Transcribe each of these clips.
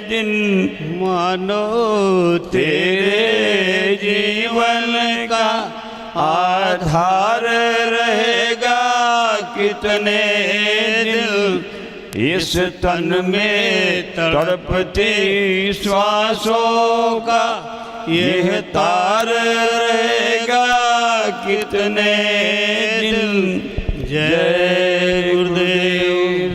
दिन मानो तेरे जीवन का आधार रहेगा। कितने दिल इस तन में तड़पती श्वासों का यह तार रहेगा। कितने दिल। जय गुरुदेव।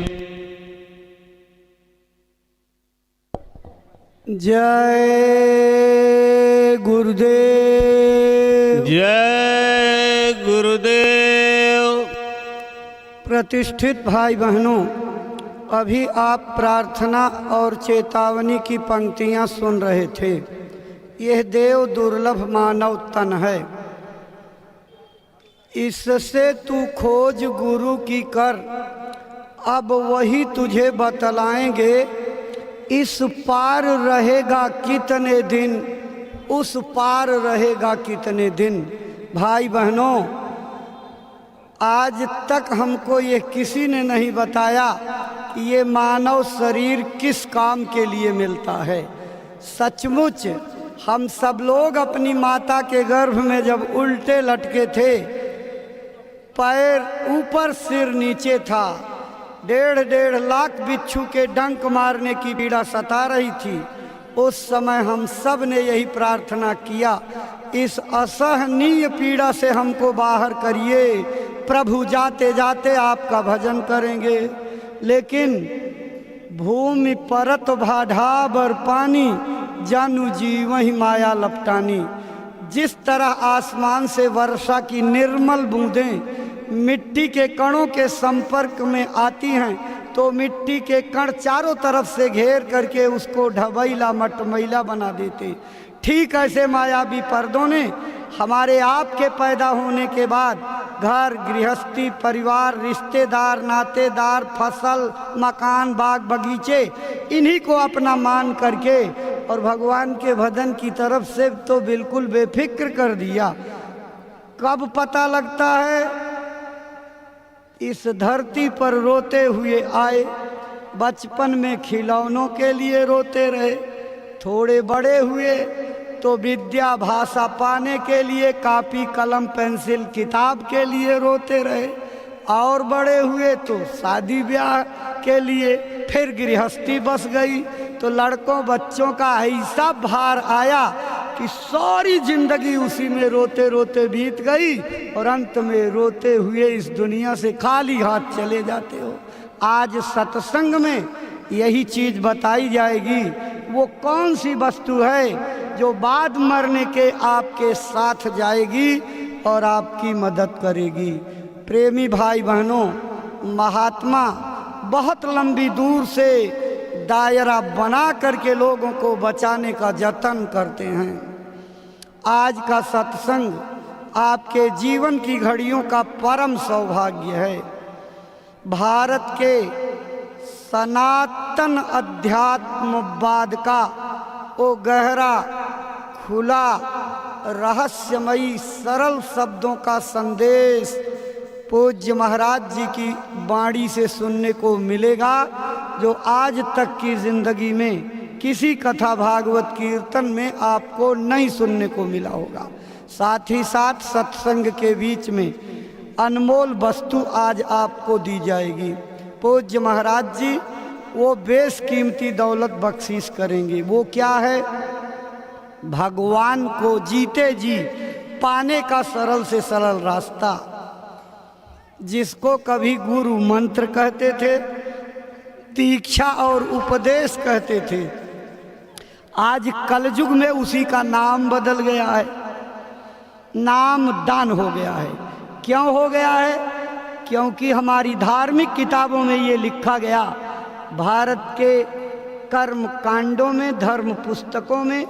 जय गुरुदेव। जय गुरुदेव। प्रतिष्ठित भाई बहनों, अभी आप प्रार्थना और चेतावनी की पंक्तियां सुन रहे थे। यह देव दुर्लभ मानव तन है, इससे तू खोज गुरु की कर। अब वही तुझे बतलाएंगे इस पार रहेगा कितने दिन, उस पार रहेगा कितने दिन। भाई बहनों, आज तक हमको ये किसी ने नहीं बताया कि ये मानव शरीर किस काम के लिए मिलता है। सचमुच हम सब लोग अपनी माता के गर्भ में जब उल्टे लटके थे, पैर ऊपर सिर नीचे था, 1.5 लाख बिच्छू के डंक मारने की पीड़ा सता रही थी, उस समय हम सब ने यही प्रार्थना किया, इस असहनीय पीड़ा से हमको बाहर करिए प्रभु। जाते जाते आपका भजन करेंगे। लेकिन भूमि परत भाढ़ाबर पानी, जानू जी वही माया लपटानी। जिस तरह आसमान से वर्षा की निर्मल बूंदें मिट्टी के कणों के संपर्क में आती हैं, तो मिट्टी के कण चारों तरफ से घेर करके उसको ढबैला मटमैला बना देते। ठीक ऐसे मायावी पर्दों ने हमारे आपके पैदा होने के बाद घर गृहस्थी, परिवार, रिश्तेदार, नातेदार, फसल, मकान, बाग बगीचे, इन्हीं को अपना मान करके और भगवान के भजन की तरफ से तो बिल्कुल बेफिक्र कर दिया। कब पता लगता है, इस धरती पर रोते हुए आए, बचपन में खिलौनों के लिए रोते रहे, थोड़े बड़े हुए तो विद्या भाषा पाने के लिए, कॉपी कलम पेंसिल किताब के लिए रोते रहे, और बड़े हुए तो शादी ब्याह के लिए, फिर गृहस्थी बस गई तो लड़कों बच्चों का ऐसा भार आया कि सारी जिंदगी उसी में रोते रोते बीत गई और अंत में रोते हुए इस दुनिया से खाली हाथ चले जाते हो। आज सत्संग में यही चीज़ बताई जाएगी, वो कौन सी वस्तु है जो बाद मरने के आपके साथ जाएगी और आपकी मदद करेगी। प्रेमी भाई बहनों, महात्मा बहुत लंबी दूर से दायरा बना करके लोगों को बचाने का जतन करते हैं। आज का सत्संग आपके जीवन की घड़ियों का परम सौभाग्य है। भारत के सनातन अध्यात्मवाद का वो गहरा, खुला, रहस्यमयी, सरल शब्दों का संदेश पूज्य महाराज जी की वाणी से सुनने को मिलेगा, जो आज तक की जिंदगी में किसी कथा भागवत कीर्तन में आपको नहीं सुनने को मिला होगा। साथ ही साथ सत्संग के बीच में अनमोल वस्तु आज आपको दी जाएगी। पूज्य महाराज जी वो बेशकीमती दौलत बख्शीश करेंगे। वो क्या है? भगवान को जीते जी पाने का सरल से सरल रास्ता, जिसको कभी गुरु मंत्र कहते थे, दीक्षा और उपदेश कहते थे, आज कलयुग में उसी का नाम बदल गया है, नाम दान हो गया है। क्यों हो गया है? क्योंकि हमारी धार्मिक किताबों में ये लिखा गया, भारत के कर्म कांडों में, धर्म पुस्तकों में,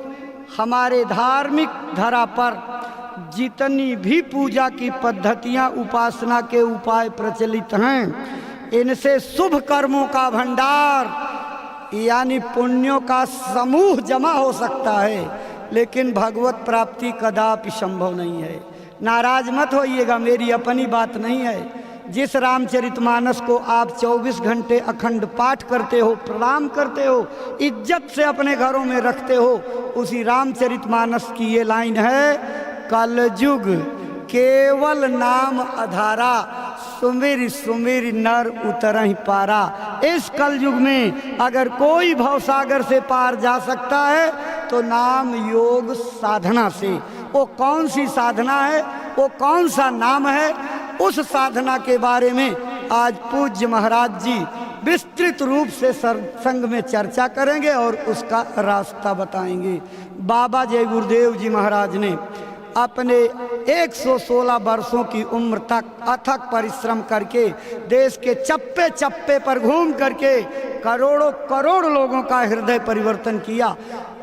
हमारे धार्मिक धरा पर जितनी भी पूजा की पद्धतियां, उपासना के उपाय प्रचलित हैं, इनसे शुभ कर्मों का भंडार यानी पुण्यों का समूह जमा हो सकता है, लेकिन भगवत प्राप्ति कदापि संभव नहीं है। नाराज मत होइएगा, मेरी अपनी बात नहीं है। जिस रामचरितमानस को आप 24 घंटे अखंड पाठ करते हो, प्रणाम करते हो, इज्जत से अपने घरों में रखते हो, उसी रामचरितमानस की ये लाइन है, कलयुग केवल नाम आधारा, सुमिर सुमिर नर उतरहि पारा। इस कलयुग में अगर कोई भवसागर से पार जा सकता है तो नाम योग साधना से। वो कौन सी साधना है, वो कौन सा नाम है, उस साधना के बारे में आज पूज्य महाराज जी विस्तृत रूप से सत्संग में चर्चा करेंगे और उसका रास्ता बताएंगे। बाबा जय गुरुदेव जी महाराज ने अपने 116 वर्षों की उम्र तक अथक परिश्रम करके देश के चप्पे चप्पे पर घूम करके करोड़ों करोड़ लोगों का हृदय परिवर्तन किया।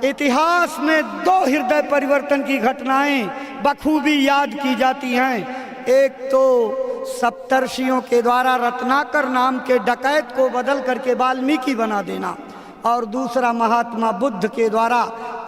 इतिहास में 2 हृदय परिवर्तन की घटनाएं बखूबी याद की जाती हैं। एक तो सप्तर्षियों के द्वारा रत्नाकर नाम के डकैत को बदल करके वाल्मीकि बना देना, और दूसरा महात्मा बुद्ध के द्वारा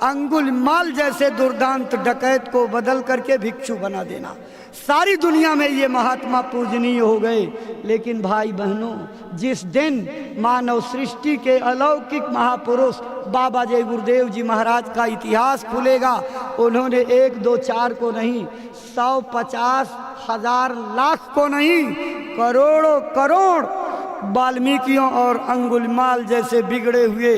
अंगुलिमाल जैसे दुर्दांत डकैत को बदल करके भिक्षु बना देना। सारी दुनिया में ये महात्मा पूजनीय हो गए। लेकिन भाई बहनों, जिस दिन मानव सृष्टि के अलौकिक महापुरुष बाबा जय गुरुदेव जी महाराज का इतिहास खुलेगा, उन्होंने 1 2 4 को नहीं, 100 50 1000 लाख को नहीं, करोड़ों करोड़ वाल्मीकियों और अंगुलिमाल जैसे बिगड़े हुए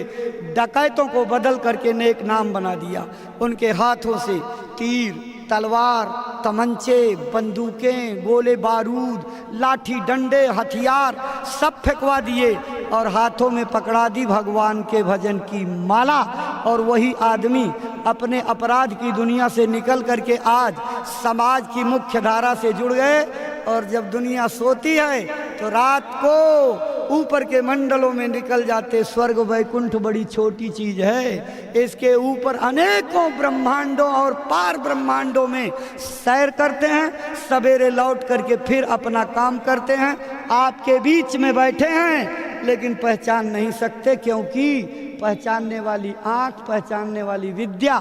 डकैतों को बदल करके नेक नाम बना दिया। उनके हाथों से तीर, तलवार, तमंचे, बंदूकें, गोले बारूद, लाठी डंडे, हथियार सब फेंकवा दिए और हाथों में पकड़ा दी भगवान के भजन की माला। और वही आदमी अपने अपराध की दुनिया से निकल करके आज समाज की मुख्य धारा से जुड़ गए। और जब दुनिया सोती है तो रात को ऊपर के मंडलों में निकल जाते। स्वर्ग वैकुंठ बड़ी छोटी चीज है, इसके ऊपर अनेकों ब्रह्मांडों और पार ब्रह्मांडों में सैर करते हैं, सवेरे लौट करके फिर अपना काम करते हैं। आपके बीच में बैठे हैं लेकिन पहचान नहीं सकते, क्योंकि पहचानने वाली आँख, पहचानने वाली विद्या,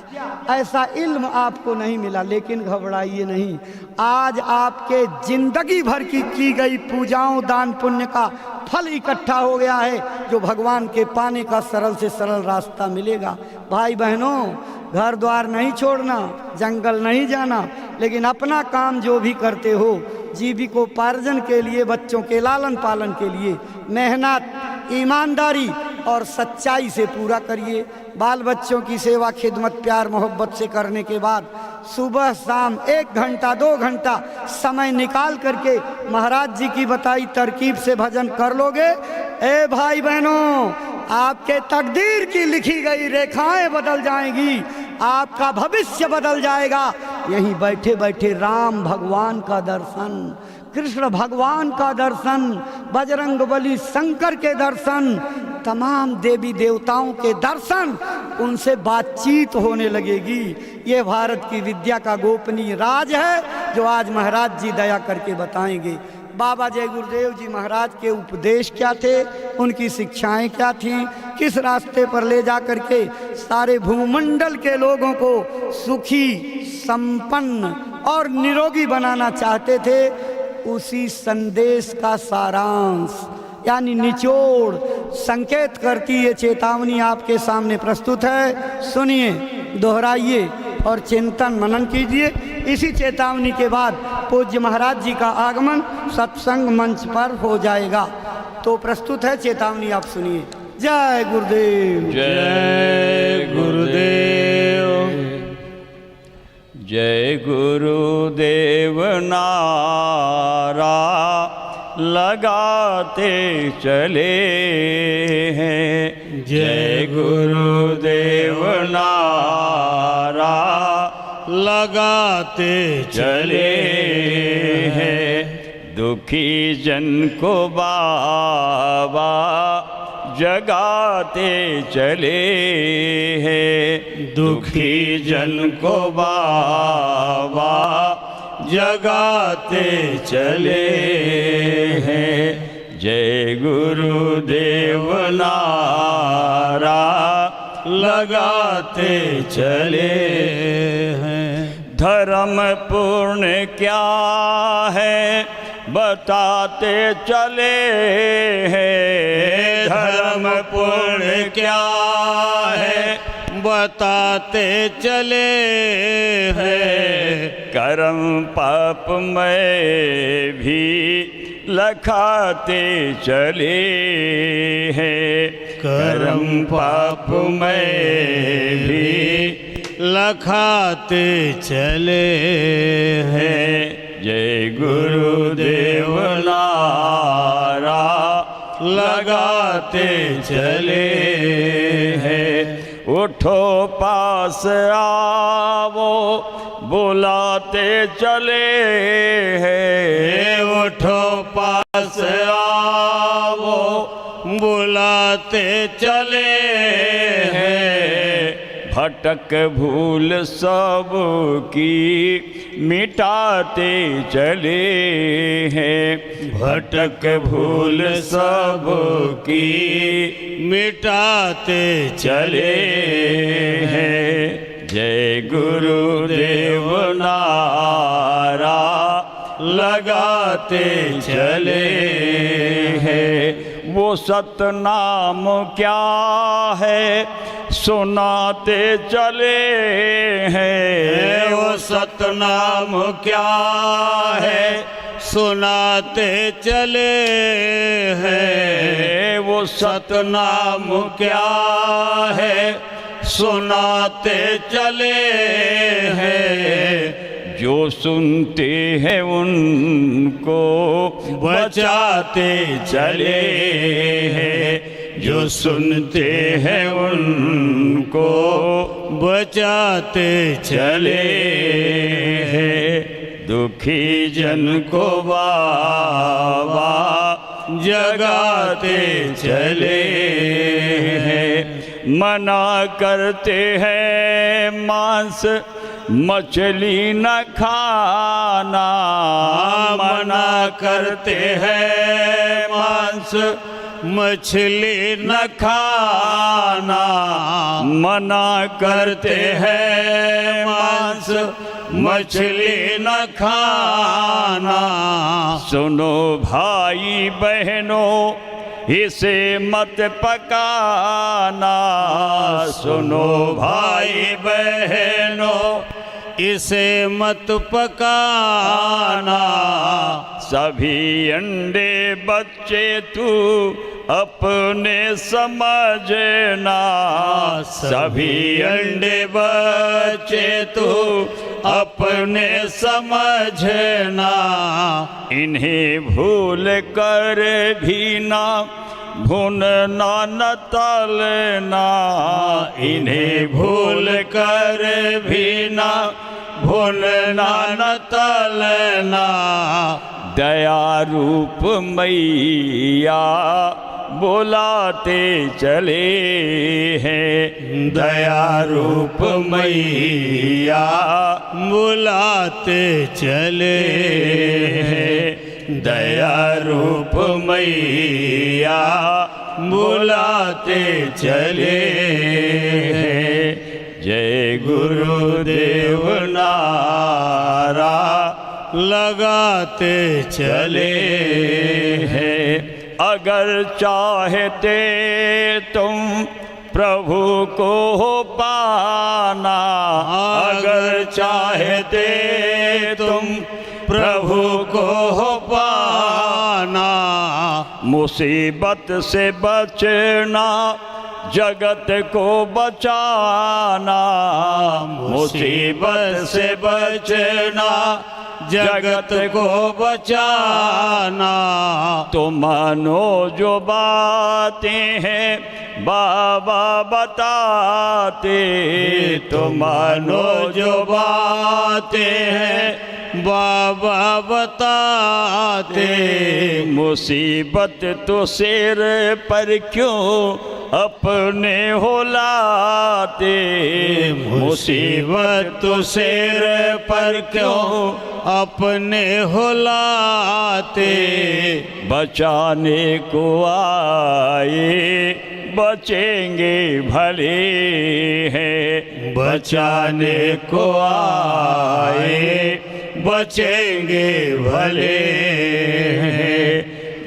ऐसा इल्म आपको नहीं मिला। लेकिन घबराइए नहीं, आज आपके जिंदगी भर की गई पूजाओं, दान पुण्य का फल इकट्ठा हो गया है, जो भगवान के पाने का सरल से सरल रास्ता मिलेगा। भाई बहनों, घर द्वार नहीं छोड़ना, जंगल नहीं जाना, लेकिन अपना काम जो भी करते हो जीविकोपार्जन के लिए, बच्चों के लालन पालन के लिए मेहनत, ईमानदारी और सच्चाई से पूरा करिए। बाल बच्चों की सेवा, खिदमत, प्यार मोहब्बत से करने के बाद सुबह शाम 1 घंटा 2 घंटा समय निकाल करके महाराज जी की बताई तरकीब से भजन कर लोगे, ए भाई बहनों, आपके तकदीर की लिखी गई रेखाएं बदल जाएंगी, आपका भविष्य बदल जाएगा। यहीं बैठे बैठे राम भगवान का दर्शन, कृष्ण भगवान का दर्शन, बजरंगबली शंकर के दर्शन, तमाम देवी देवताओं के दर्शन, उनसे बातचीत होने लगेगी। ये भारत की विद्या का गोपनीय राज है जो आज महाराज जी दया करके बताएंगे। बाबा जय गुरुदेव जी महाराज के उपदेश क्या थे, उनकी शिक्षाएं क्या थीं, किस रास्ते पर ले जा करके सारे भूमंडल के लोगों को सुखी, संपन्न और निरोगी बनाना चाहते थे, उसी संदेश का सारांश यानी निचोड़ संकेत करती ये चेतावनी आपके सामने प्रस्तुत है। सुनिए, दोहराइए और चिंतन मनन कीजिए। इसी चेतावनी के बाद पूज्य महाराज जी का आगमन सत्संग मंच पर हो जाएगा। तो प्रस्तुत है चेतावनी, आप सुनिए। जय गुरुदेव। जय गुरुदेव। जय गुरुदेव नारा लगाते चले हैं, जय गुरुदेव नारा लगाते चले हैं। दुखी जन को बाबा जगाते चले हैं, दुखी जन को बाबा जगाते चले हैं। जय गुरुदेव नारा लगाते चले हैं। धर्म पूर्ण क्या है बताते चले हैं धर्म पुण्य क्या है बताते चले हैं। कर्म पाप में भी लखाते चले हैं। कर्म पाप में भी लखाते चले हैं। जय गुरुदेव नारा लगाते चले हैं। उठो पास आओ बुलाते चले हैं। उठो पास आओ बुलाते चले हैं। भटक भूल सब की मिटाते चले हैं। भटक भूल सब की मिटाते चले हैं। जय गुरुदेव नारा लगाते चले हैं। वो सतनाम क्या है सुनाते चले हैं। वो सतनाम क्या है सुनाते चले हैं। वो सतनाम क्या है सुनाते चले हैं। जो सुनते हैं उनको बचाते चले हैं। जो सुनते हैं उनको बचाते चले हैं। दुखी जन को बाबा जगाते चले हैं। मना करते हैं मांस मछली न खाना। मना करते हैं मांस मछली न खाना। मना करते हैं मांस मछली न खाना। सुनो भाई बहनों इसे मत पकाना। सुनो भाई बहनों इसे मत पकाना। सभी अंडे बच्चे तू अपने समझना। सभी अंडे बच्चे तू अपने समझना। इन्हें भूल कर भी ना भूनना न तलना। इन्हें भूल कर भी ना भूलना न तलना। दया रूप मैया बुलाते चले हैं। दया रूप मैया बुलाते चले हैं। दया रूप मैया बुलाते चले हैं। जय गुरुदेव नारा लगाते चले हैं। अगर चाहते तुम प्रभु को पाना। अगर चाहते तुम प्रभु को पाना। मुसीबत से बचना जगत को बचाना। मुसीबत से बचना जगत को बचाना। तो मानो जो बातें हैं बाबा बताते। तो मानो जो बातें हैं बाबा बताते। मुसीबत तो सिर पर क्यों अपने हो लाते। मुसीबत तो सिर पर क्यों अपने हो लाते। बचाने को आए बचेंगे भले हैं। बचाने को आए बचेंगे भले।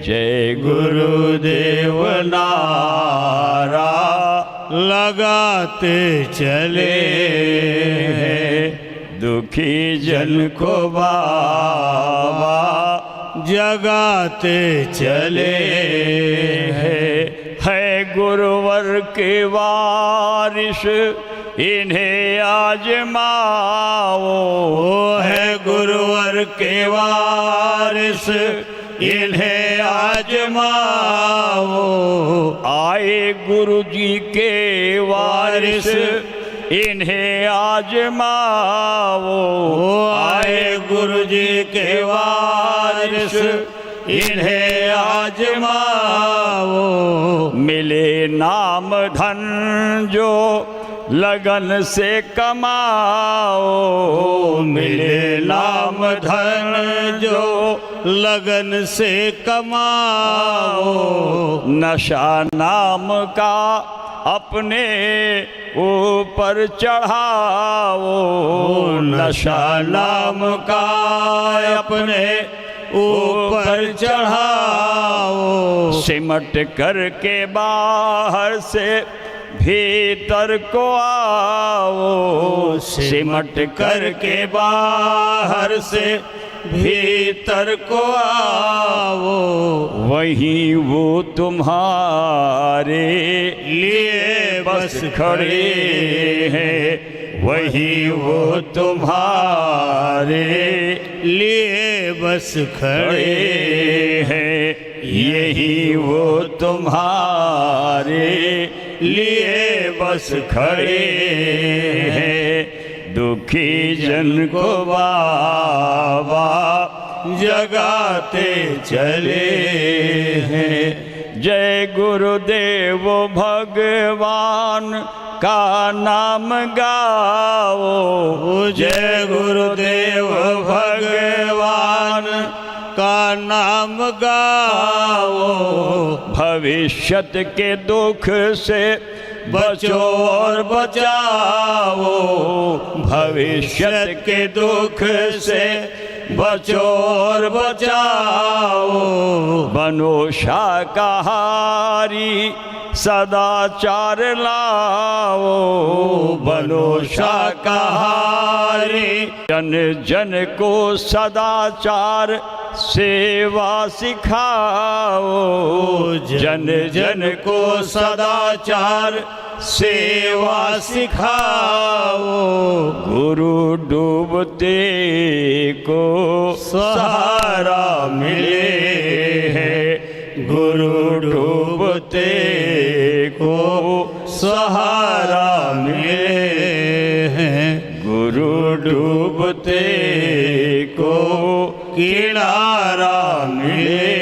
जय गुरुदेव नारा लगाते चले दुखी जन को बाबा जगाते चले। है गुरुवर के वारिस इन्हें आजमाओ। है गुरुवर के वारिस इन्हें आजमाओ। आए गुरु जी के वारिस इन्हें आजमाओ। आए गुरु जी के वारिस इन्हें आजमाओ। मिले नाम धन जो लगन से कमाओ। मिले नाम धन जो लगन से कमाओ। नशा नाम का अपने ऊपर चढ़ाओ। नशा नाम का अपने ऊपर चढ़ाओ। सिमट करके बाहर से भीतर को आओ। सिमट करके बाहर से भीतर को आओ। वहीं वो तुम्हारे लिए बस खड़े हैं। वहीं वो तुम्हारे लिए बस खड़े हैं। यही वो तुम्हारे लिए बस खड़े हैं। दुखी जन को बाबा जगाते चले हैं। जय गुरुदेव भगवान का नाम गाओ। जय गुरुदेव भगवान का नाम गाओ। भविष्यत के दुख से बचो और बचाओ। भविष्यत के दुख से बचो और बचाओ। बनो शाकाहारी सदाचार लाओ। बनो शाकाहारी जन जन को सदाचार सेवा सिखाओ। जन जन को सदाचार सेवा सिखाओ। गुरु डूबते को सहारा मिले हैं। गुरु डूबते को सहारा मिले हैं। गुरु डूबते को किनारा मिले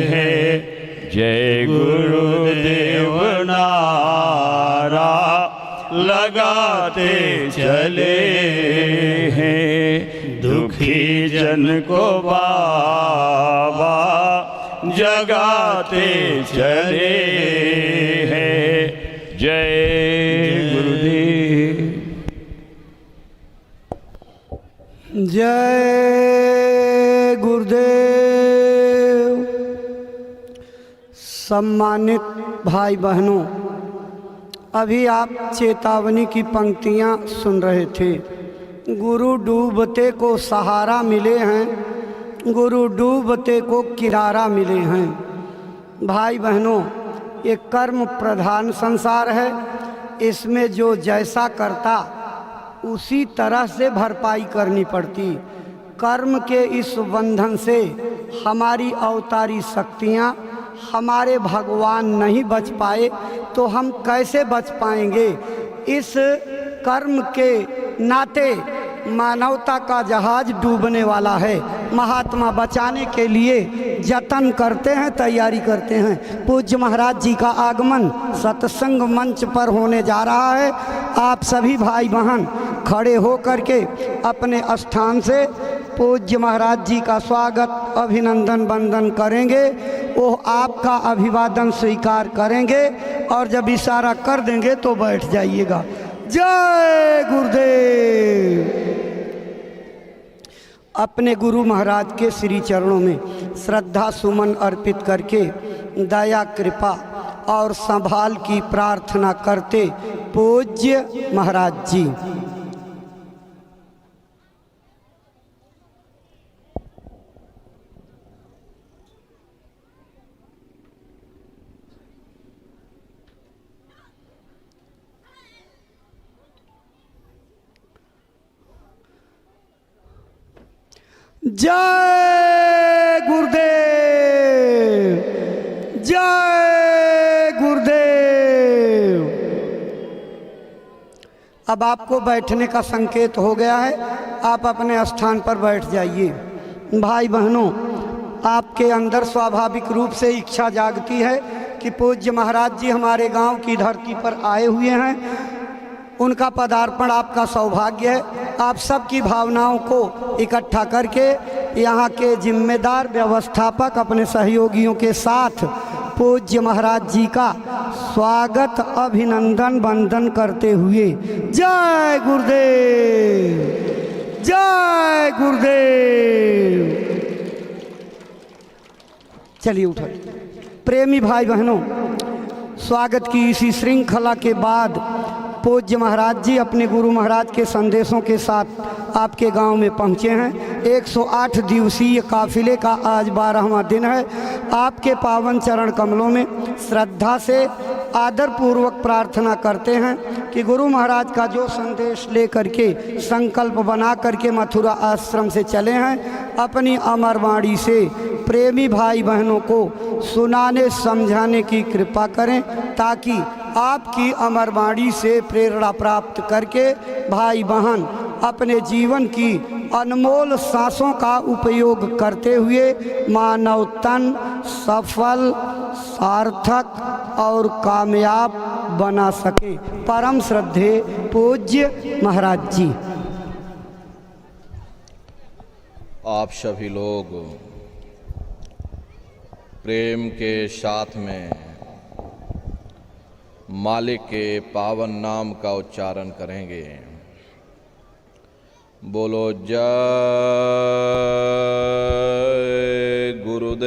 हैं। जय गुरुदेव नारा लगाते चले हैं। दुखी जन को बाबा जगाते चले हैं। जय गुरुदेव। जय गुरुदेव। सम्मानित भाई बहनों, अभी आप चेतावनी की पंक्तियां सुन रहे थे। गुरु डूबते को सहारा मिले हैं, गुरु डूबते को किनारा मिले हैं। भाई बहनों, ये कर्म प्रधान संसार है। इसमें जो जैसा करता उसी तरह से भरपाई करनी पड़ती। कर्म के इस बंधन से हमारी अवतारी शक्तियाँ, हमारे भगवान नहीं बच पाए तो हम कैसे बच पाएंगे। इस कर्म के नाते मानवता का जहाज डूबने वाला है। महात्मा बचाने के लिए जतन करते हैं, तैयारी करते हैं। पूज्य महाराज जी का आगमन सत्संग मंच पर होने जा रहा है। आप सभी भाई बहन खड़े हो करके अपने स्थान से पूज्य महाराज जी का स्वागत, अभिनंदन, वंदन करेंगे। वो आपका अभिवादन स्वीकार करेंगे और जब इशारा कर देंगे तो बैठ जाइएगा। जय गुरुदेव। अपने गुरु महाराज के श्री चरणों में श्रद्धा सुमन अर्पित करके दया कृपा और संभाल की प्रार्थना करते पूज्य महाराज जी। जय गुरुदेव, जय गुरुदेव। अब आपको बैठने का संकेत हो गया है, आप अपने स्थान पर बैठ जाइए। भाई बहनों, आपके अंदर स्वाभाविक रूप से इच्छा जागती है कि पूज्य महाराज जी हमारे गांव की धरती पर आए हुए हैं, उनका पदार्पण आपका सौभाग्य है। आप सबकी भावनाओं को इकट्ठा करके यहाँ के जिम्मेदार व्यवस्थापक अपने सहयोगियों के साथ पूज्य महाराज जी का स्वागत अभिनंदन वंदन करते हुए जय गुरुदेव, जय गुरुदेव। चलिए उठो। प्रेमी भाई बहनों, स्वागत की इसी श्रृंखला के बाद पूज्य महाराज जी अपने गुरु महाराज के संदेशों के साथ आपके गांव में पहुंचे हैं। 108 दिवसीय काफिले का आज 12वां दिन है। आपके पावन चरण कमलों में श्रद्धा से आदर पूर्वक प्रार्थना करते हैं कि गुरु महाराज का जो संदेश लेकर के संकल्प बना करके मथुरा आश्रम से चले हैं, अपनी अमर वाणी से प्रेमी भाई बहनों को सुनाने समझाने की कृपा करें, ताकि आपकी अमर वाणी से प्रेरणा प्राप्त करके भाई बहन अपने जीवन की अनमोल सांसों का उपयोग करते हुए मानव तन सफल, सार्थक और कामयाब बना सके। परम श्रद्धे पूज्य महाराज जी। आप सभी लोग प्रेम के साथ में मालिक के पावन नाम का उच्चारण करेंगे। बोलो जय गुरुदेव,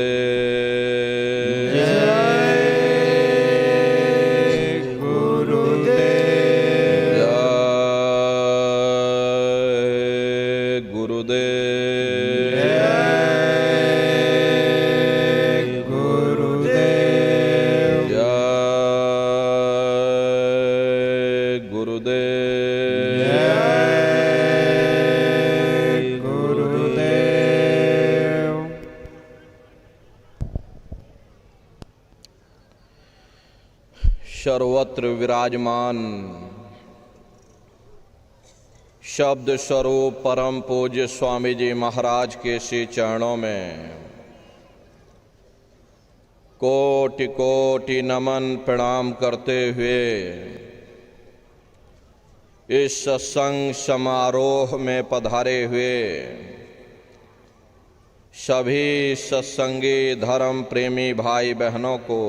जय गुरुदेव, जय गुरुदेव, जय गुरुदेव, जय गुरुदेव, जय गुरुदेव। सर्वत्र विराजमान शब्द स्वरूप परम पूज्य स्वामी जी महाराज के श्री चरणों में कोटि कोटि नमन प्रणाम करते हुए इस सत्संग समारोह में पधारे हुए सभी सत्संगी धर्म प्रेमी भाई बहनों को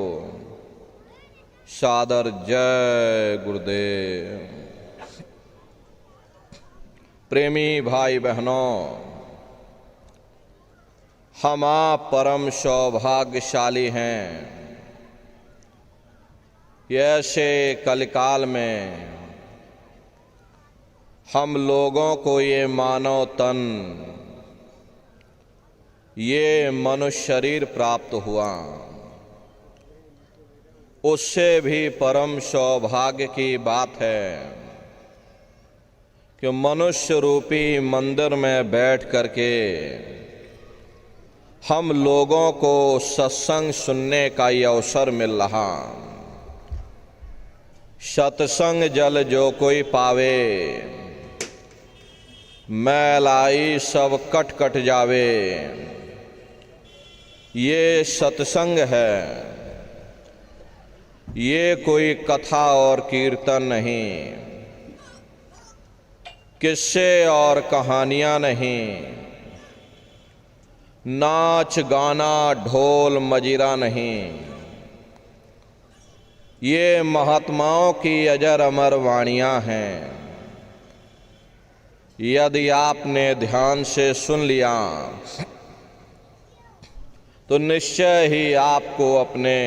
सादर जय गुरुदेव। प्रेमी भाई बहनों, हम आप परम सौभाग्यशाली हैं कि ऐसे कलिकाल में हम लोगों को ये मानव तन, ये मनुष्य शरीर प्राप्त हुआ। उससे भी परम सौभाग्य की बात है कि मनुष्य रूपी मंदिर में बैठ करके हम लोगों को सत्संग सुनने का ये अवसर मिल रहा। सत्संग जल जो कोई पावे, मैल आई सब कट कट जावे। ये सत्संग है, ये कोई कथा और कीर्तन नहीं, किस्से और कहानियां नहीं, नाच गाना ढोल मजीरा नहीं। ये महात्माओं की अजर अमर वाणियां हैं। यदि आपने ध्यान से सुन लिया तो निश्चय ही आपको अपने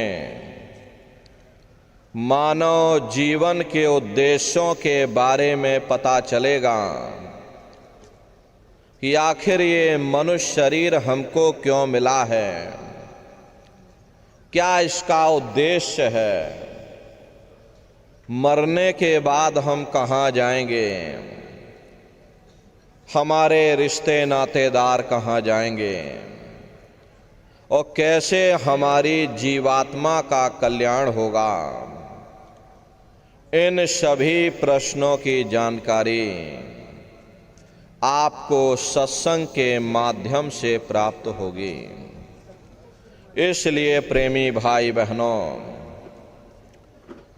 मानव जीवन के उद्देश्यों के बारे में पता चलेगा कि आखिर ये मनुष्य शरीर हमको क्यों मिला है, क्या इसका उद्देश्य है, मरने के बाद हम कहाँ जाएंगे, हमारे रिश्ते नातेदार कहाँ जाएंगे और कैसे हमारी जीवात्मा का कल्याण होगा। इन सभी प्रश्नों की जानकारी आपको सत्संग के माध्यम से प्राप्त होगी। इसलिए प्रेमी भाई बहनों,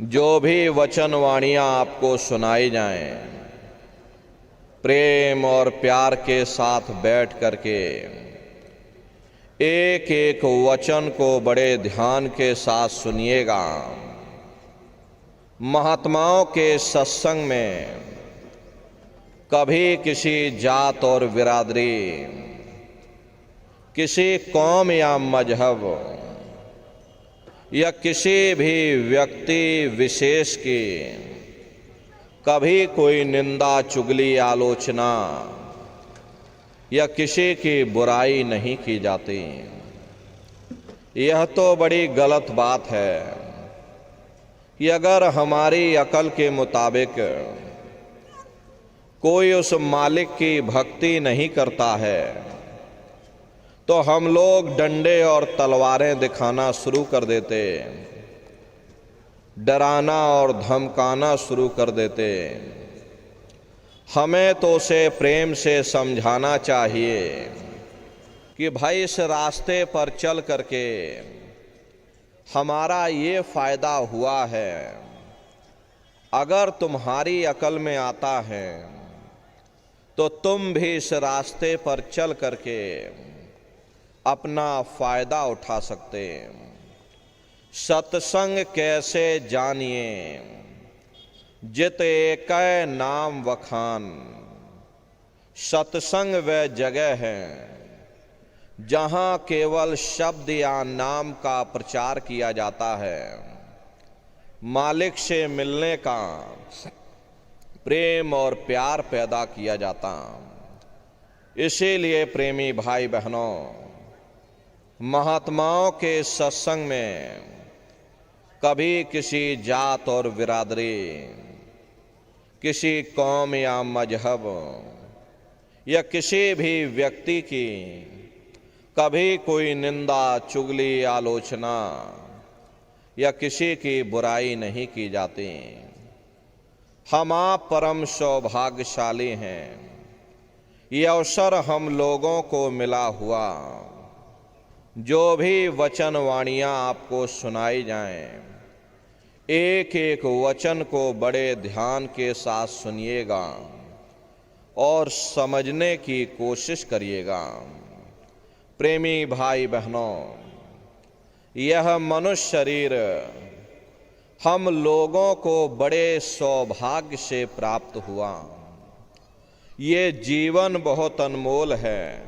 जो भी वचन वाणियां आपको सुनाई जाएं, प्रेम और प्यार के साथ बैठ करके एक एक वचन को बड़े ध्यान के साथ सुनिएगा। महात्माओं के सत्संग में कभी किसी जात और बिरादरी, किसी कौम या मजहब या किसी भी व्यक्ति विशेष की कभी कोई निंदा, चुगली, आलोचना या किसी की बुराई नहीं की जाती। यह तो बड़ी गलत बात है कि अगर हमारी अकल के मुताबिक कोई उस मालिक की भक्ति नहीं करता है तो हम लोग डंडे और तलवारें दिखाना शुरू कर देते, डराना और धमकाना शुरू कर देते। हमें तो उसे प्रेम से समझाना चाहिए कि भाई इस रास्ते पर चल करके हमारा ये फायदा हुआ है, अगर तुम्हारी अकल में आता है तो तुम भी इस रास्ते पर चल करके अपना फायदा उठा सकते। सत्संग कैसे जानिए, जित एक नाम वखान। सत्संग वह जगह है जहां केवल शब्द या नाम का प्रचार किया जाता है, मालिक से मिलने का प्रेम और प्यार पैदा किया जाता। इसीलिए प्रेमी भाई बहनों, महात्माओं के सत्संग में कभी किसी जात और बिरादरी, किसी कौम या मजहब या किसी भी व्यक्ति की कभी कोई निंदा, चुगली, आलोचना या किसी की बुराई नहीं की जाती। हम आप परम सौभाग्यशाली हैं, ये अवसर हम लोगों को मिला हुआ। जो भी वचन वाणियां आपको सुनाई जाएं, एक एक वचन को बड़े ध्यान के साथ सुनिएगा और समझने की कोशिश करिएगा। प्रेमी भाई बहनों, यह मनुष्य शरीर हम लोगों को बड़े सौभाग्य से प्राप्त हुआ। ये जीवन बहुत अनमोल है।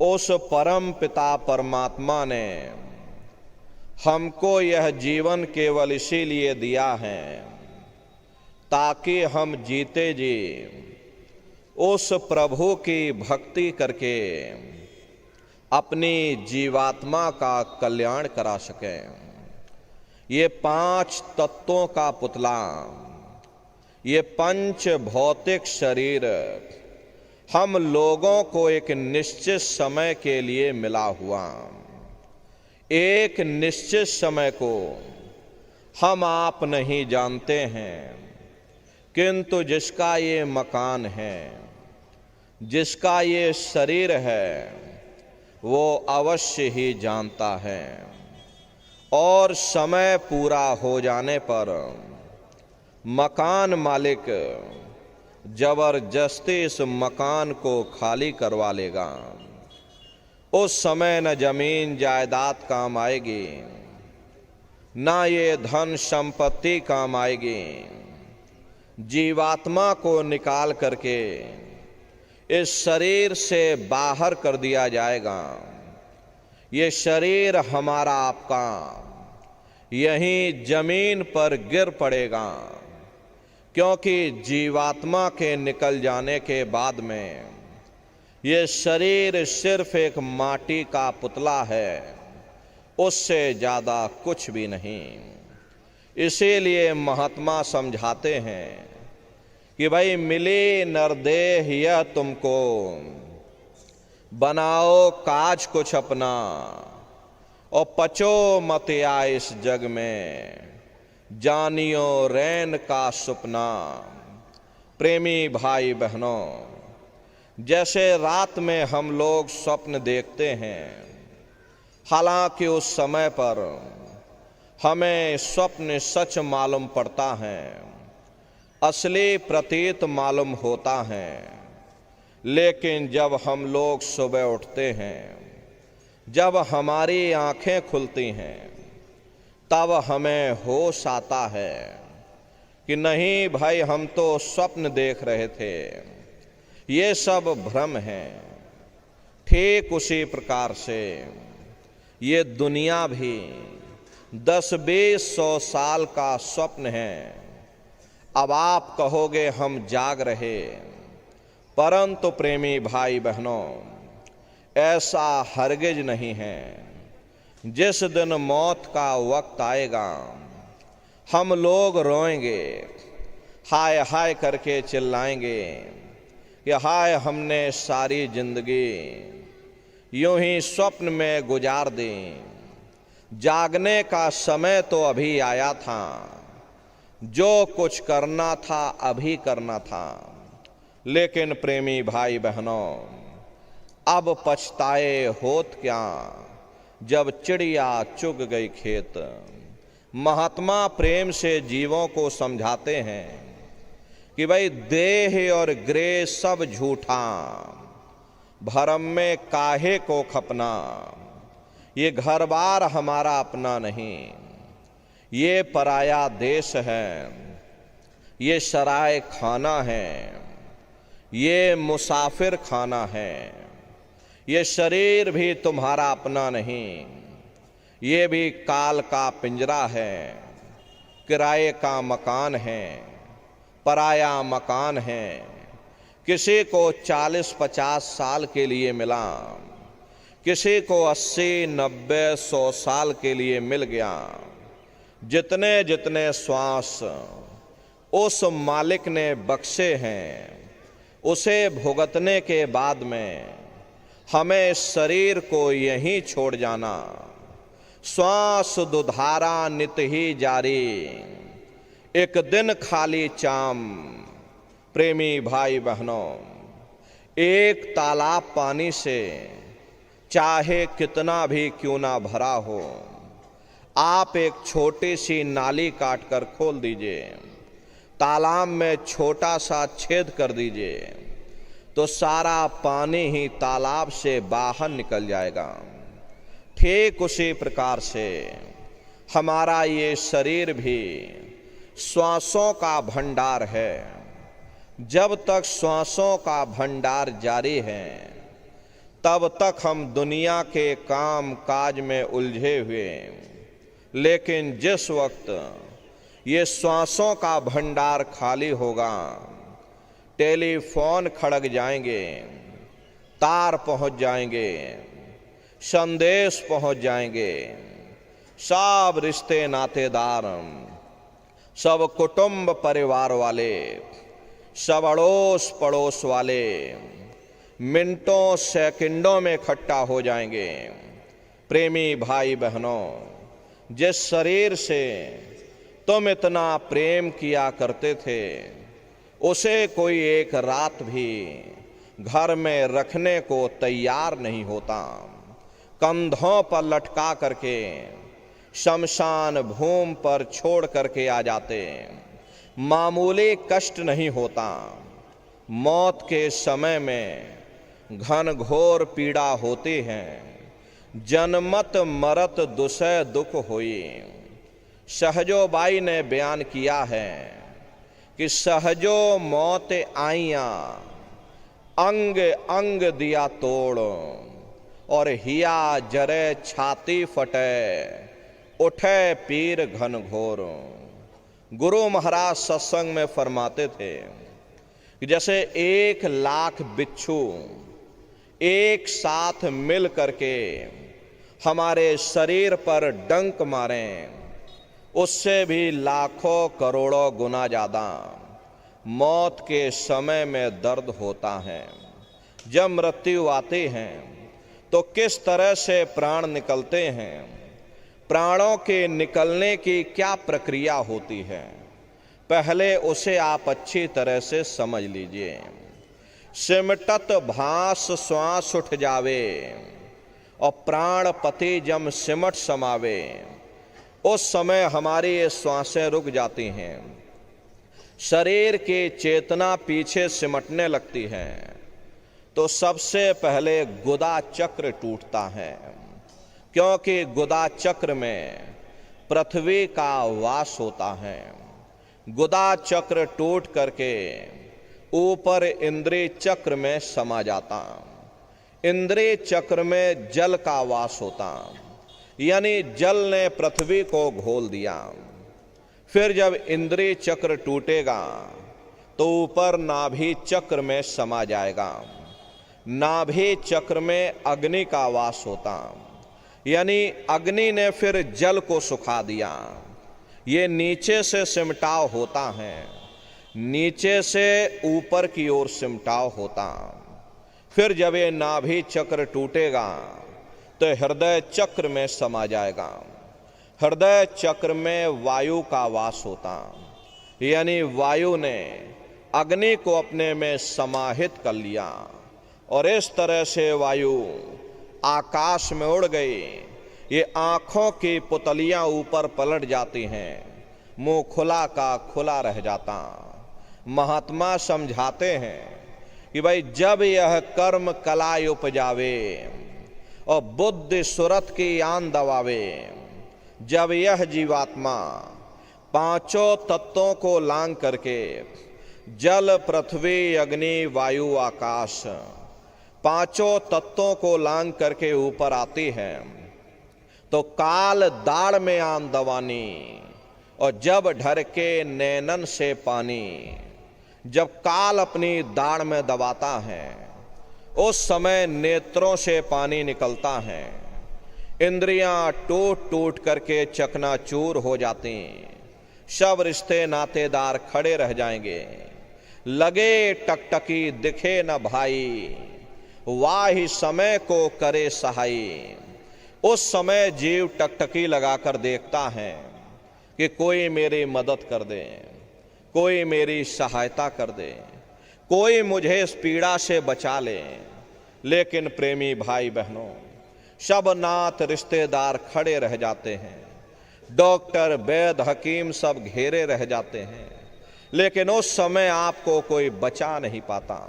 उस परम पिता परमात्मा ने हमको यह जीवन केवल इसीलिए दिया है ताकि हम जीते जी उस प्रभु की भक्ति करके अपनी जीवात्मा का कल्याण करा सकें। ये 5 तत्वों का पुतला, ये पंच भौतिक शरीर हम लोगों को एक निश्चित समय के लिए मिला हुआ। एक निश्चित समय को हम आप नहीं जानते हैं, किंतु जिसका ये मकान है, जिसका ये शरीर है, वो अवश्य ही जानता है। और समय पूरा हो जाने पर मकान मालिक जबरदस्ती इस मकान को खाली करवा लेगा। उस समय न जमीन जायदाद काम आएगी, ना ये धन संपत्ति काम आएगी। जीवात्मा को निकाल करके इस शरीर से बाहर कर दिया जाएगा। ये शरीर हमारा आपका यहीं जमीन पर गिर पड़ेगा, क्योंकि जीवात्मा के निकल जाने के बाद में ये शरीर सिर्फ एक माटी का पुतला है, उससे ज़्यादा कुछ भी नहीं। इसीलिए महात्मा समझाते हैं कि भाई मिली नरदेह यह तुमको, बनाओ काज कुछ अपना और पचो मत या इस जग में, जानियो रैन का सुपना। प्रेमी भाई बहनों, जैसे रात में हम लोग स्वप्न देखते हैं, हालांकि उस समय पर हमें स्वप्न सच मालूम पड़ता है, असली प्रतीत मालूम होता है, लेकिन जब हम लोग सुबह उठते हैं, जब हमारी आंखें खुलती हैं, तब हमें होश आता है कि नहीं भाई, हम तो स्वप्न देख रहे थे, ये सब भ्रम है। ठीक उसी प्रकार से ये दुनिया भी 10-20-100 साल का स्वप्न है। अब आप कहोगे हम जाग रहे, परंतु प्रेमी भाई बहनों, ऐसा हरगिज नहीं है। जिस दिन मौत का वक्त आएगा, हम लोग रोएंगे, हाय हाय करके चिल्लाएंगे कि हाय, हमने सारी जिंदगी यूं ही स्वप्न में गुजार दी, जागने का समय तो अभी आया था, जो कुछ करना था अभी करना था। लेकिन प्रेमी भाई बहनों, अब पछताए होत क्या, जब चिड़िया चुग गई खेत। महात्मा प्रेम से जीवों को समझाते हैं कि भाई देह और गृह सब झूठा, भरम में काहे को खपना। ये घर बार हमारा अपना नहीं, ये पराया देश है, ये सराय खाना है, ये मुसाफिर खाना है। ये शरीर भी तुम्हारा अपना नहीं, ये भी काल का पिंजरा है, किराए का मकान है, पराया मकान है। किसी को 40-50 साल के लिए मिला, किसी को 80-90-100 साल के लिए मिल गया। जितने जितने श्वास उस मालिक ने बख्शे हैं, उसे भुगतने के बाद में हमें शरीर को यहीं छोड़ जाना। श्वास दुधारा नित ही जारी, एक दिन खाली चाम। प्रेमी भाई बहनों, एक तालाब पानी से चाहे कितना भी क्यों ना भरा हो, आप एक छोटी सी नाली काट कर खोल दीजिए, तालाब में छोटा सा छेद कर दीजिए, तो सारा पानी ही तालाब से बाहर निकल जाएगा। ठीक उसी प्रकार से हमारा ये शरीर भी श्वासों का भंडार है। जब तक श्वासों का भंडार जारी है, तब तक हम दुनिया के काम काज में उलझे हुए। लेकिन जिस वक्त ये श्वासों का भंडार खाली होगा, टेलीफोन खड़क जाएंगे, तार पहुंच जाएंगे, संदेश पहुंच जाएंगे, सब रिश्ते नातेदार, सब कुटुंब परिवार वाले, सब अड़ोस पड़ोस वाले मिनटों सेकंडों में इकट्ठा हो जाएंगे। प्रेमी भाई बहनों, जिस शरीर से तुम इतना प्रेम किया करते थे, उसे कोई एक रात भी घर में रखने को तैयार नहीं होता। कंधों पर लटका करके शमशान भूमि पर छोड़ करके आ जाते। मामूली कष्ट नहीं होता। मौत के समय में घन घोर पीड़ा होती है। जनमत मरत दुसह दुख होई। सहजोबाई ने बयान किया है कि सहजो मौत आइया, अंग अंग दिया तोड़, और हिया जरे छाती फटे, उठे पीर घन घोर। गुरु महाराज सत्संग में फरमाते थे कि जैसे 1,00,000 बिच्छू एक साथ मिल करके हमारे शरीर पर डंक मारें, उससे भी लाखों करोड़ों गुना ज्यादा मौत के समय में दर्द होता है। जब मृत्यु आती है तो किस तरह से प्राण निकलते हैं, प्राणों के निकलने की क्या प्रक्रिया होती है, पहले उसे आप अच्छी तरह से समझ लीजिए। सिमटत भास श्वास उठ जावे, और प्राण पति जब सिमट समावे, उस समय हमारी ये श्वासें रुक जाती हैं, शरीर की चेतना पीछे सिमटने लगती है। तो सबसे पहले गुदा चक्र टूटता है, क्योंकि गुदा चक्र में पृथ्वी का वास होता है। गुदा चक्र टूट करके ऊपर इंद्रिय चक्र में समा जाता, इंद्रिय चक्र में जल का वास होता, यानी जल ने पृथ्वी को घोल दिया। फिर जब इंद्रिय चक्र टूटेगा तो ऊपर नाभि चक्र में समा जाएगा, नाभि चक्र में अग्नि का वास होता, यानी अग्नि ने फिर जल को सुखा दिया। ये नीचे से सिमटाव होता है, नीचे से ऊपर की ओर सिमटाव होता। फिर जब ये नाभि चक्र टूटेगा तो हृदय चक्र में समा जाएगा, हृदय चक्र में वायु का वास होता, यानी वायु ने अग्नि को अपने में समाहित कर लिया, और इस तरह से वायु आकाश में उड़ गई। ये आंखों की पुतलियां ऊपर पलट जाती हैं, मुंह खुला का खुला रह जाता। महात्मा समझाते हैं कि भाई जब यह कर्म कला उपजावे और बुद्धि सुरत की आन दबावे, जब यह जीवात्मा पांचों तत्वों को लांग करके जल पृथ्वी अग्नि वायु आकाश पांचों तत्वों को लांग करके ऊपर आती है, तो काल दाड़ में आन दवानी, और जब ढर के नैनन से पानी, जब काल अपनी दाढ़ में दबाता है उस समय नेत्रों से पानी निकलता है, इंद्रियां टूट टूट करके चकनाचूर हो जाती, सब रिश्ते नातेदार खड़े रह जाएंगे। लगे टकटकी दिखे न भाई, वाही समय को करे सहाई। उस समय जीव टकटकी लगाकर देखता है कि कोई मेरी मदद कर दे, कोई मेरी सहायता कर दे, कोई मुझे इस पीड़ा से बचा ले। लेकिन प्रेमी भाई बहनों, सब नात रिश्तेदार खड़े रह जाते हैं, डॉक्टर वैद्य हकीम सब घेरे रह जाते हैं, लेकिन उस समय आपको कोई बचा नहीं पाता।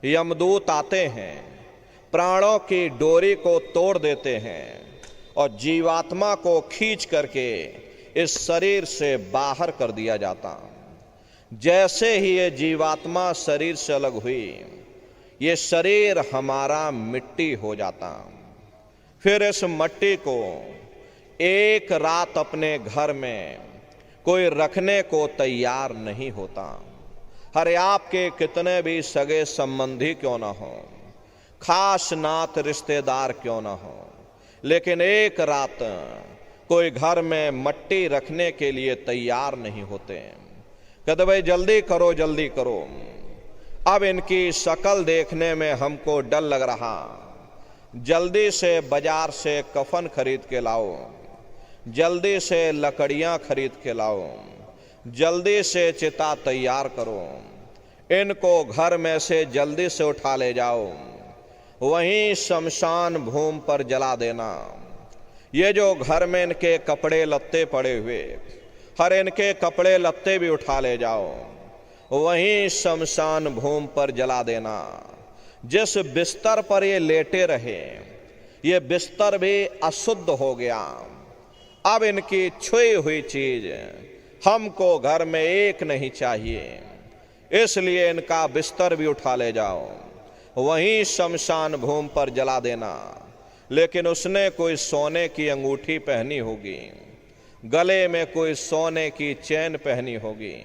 यमदूत आते हैं, प्राणों की डोरी को तोड़ देते हैं और जीवात्मा को खींच करके इस शरीर से बाहर कर दिया जाता। जैसे ही ये जीवात्मा शरीर से अलग हुई, ये शरीर हमारा मिट्टी हो जाता। फिर इस मिट्टी को एक रात अपने घर में कोई रखने को तैयार नहीं होता। हरे आपके कितने भी सगे संबंधी क्यों ना हो, खास नात रिश्तेदार क्यों ना हो, लेकिन एक रात कोई घर में मट्टी रखने के लिए तैयार नहीं होते। कहते भाई जल्दी करो जल्दी करो, अब इनकी शक्ल देखने में हमको डर लग रहा, जल्दी से बाजार से कफन खरीद के लाओ, जल्दी से लकड़ियां खरीद के लाओ, जल्दी से चिता तैयार करो, इनको घर में से जल्दी से उठा ले जाओ, वहीं शमशान भूमि पर जला देना। ये जो घर में इनके कपड़े लत्ते पड़े हुए, हर इनके कपड़े लत्ते भी उठा ले जाओ, वहीं शमशान भूमि पर जला देना। जिस बिस्तर पर ये लेटे रहे, ये बिस्तर भी अशुद्ध हो गया। अब इनकी छुई हुई चीज हमको घर में एक नहीं चाहिए, इसलिए इनका बिस्तर भी उठा ले जाओ, वहीं शमशान भूमि पर जला देना। लेकिन उसने कोई सोने की अंगूठी पहनी होगी, गले में कोई सोने की चैन पहनी होगी,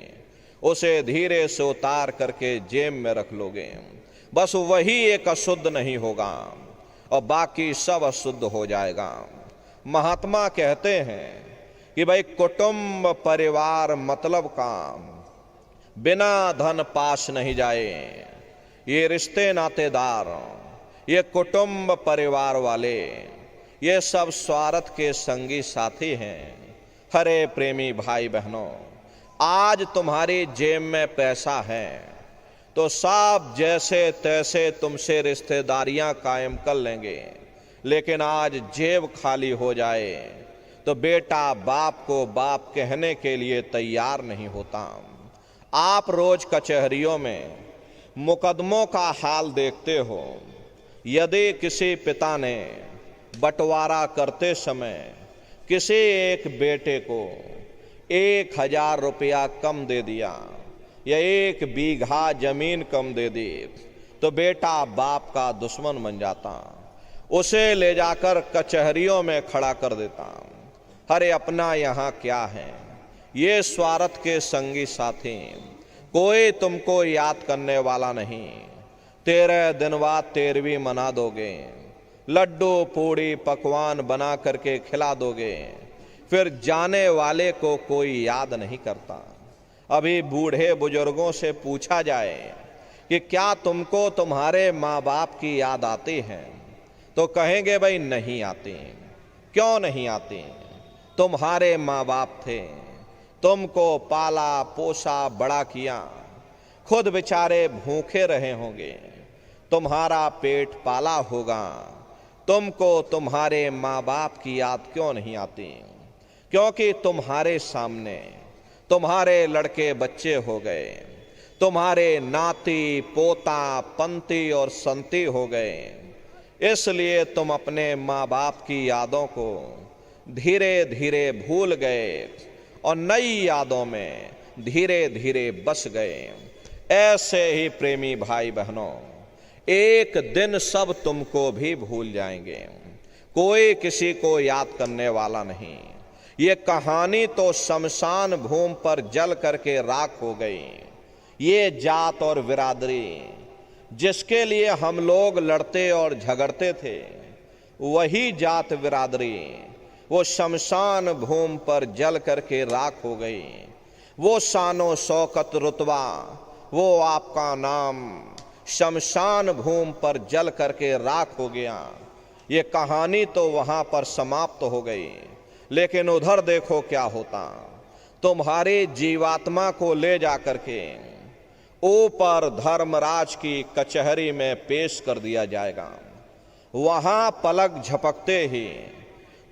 उसे धीरे से उतार करके जेब में रख लोगे। बस वही एक अशुद्ध नहीं होगा और बाकी सब अशुद्ध हो जाएगा। महात्मा कहते हैं कि भाई कुटुंब परिवार मतलब काम, बिना धन पास नहीं जाए। ये रिश्ते नातेदार, ये कुटुंब परिवार वाले, ये सब स्वार्थ के संगी साथी हैं। हरे प्रेमी भाई बहनों, आज तुम्हारी जेब में पैसा है तो सब जैसे तैसे तुमसे रिश्तेदारियां कायम कर लेंगे, लेकिन आज जेब खाली हो जाए तो बेटा बाप को बाप कहने के लिए तैयार नहीं होता। आप रोज कचहरियों में मुकदमों का हाल देखते हो। यदि किसी पिता ने बंटवारा करते समय किसी एक बेटे को 1000 रुपया कम दे दिया या 1 बीघा जमीन कम दे दी, तो बेटा बाप का दुश्मन बन जाता, उसे ले जाकर कचहरियों में खड़ा कर देता। अरे अपना यहाँ क्या है, ये स्वार्थ के संगी साथी, कोई तुमको याद करने वाला नहीं। 13 दिन बाद 13वीं मना दोगे, लड्डू पूड़ी पकवान बना करके खिला दोगे, फिर जाने वाले को कोई याद नहीं करता। अभी बूढ़े बुजुर्गों से पूछा जाए कि क्या तुमको तुम्हारे माँ बाप की याद आती है, तो कहेंगे भाई नहीं आती। क्यों नहीं आती? तुम्हारे माँ बाप थे, तुमको पाला पोसा बड़ा किया, खुद बेचारे भूखे रहे होंगे, तुम्हारा पेट पाला होगा, तुमको तुम्हारे माँ बाप की याद क्यों नहीं आती? क्योंकि तुम्हारे सामने तुम्हारे लड़के बच्चे हो गए, तुम्हारे नाती पोता पंती और संती हो गए, इसलिए तुम अपने माँ बाप की यादों को धीरे धीरे भूल गए और नई यादों में धीरे धीरे बस गए। ऐसे ही प्रेमी भाई बहनों, एक दिन सब तुमको भी भूल जाएंगे, कोई किसी को याद करने वाला नहीं। ये कहानी तो शमशान भूमि पर जल करके राख हो गई। ये जात और बिरादरी जिसके लिए हम लोग लड़ते और झगड़ते थे, वही जात बिरादरी वो शमशान भूमि पर जल करके राख हो गई। वो शानो शौकत रुतबा, वो आपका नाम शमशान भूमि पर जल करके राख हो गया। ये कहानी तो वहां पर समाप्त हो गई, लेकिन उधर देखो क्या होता। तुम्हारी जीवात्मा को ले जा करके ऊपर धर्मराज की कचहरी में पेश कर दिया जाएगा। वहां पलक झपकते ही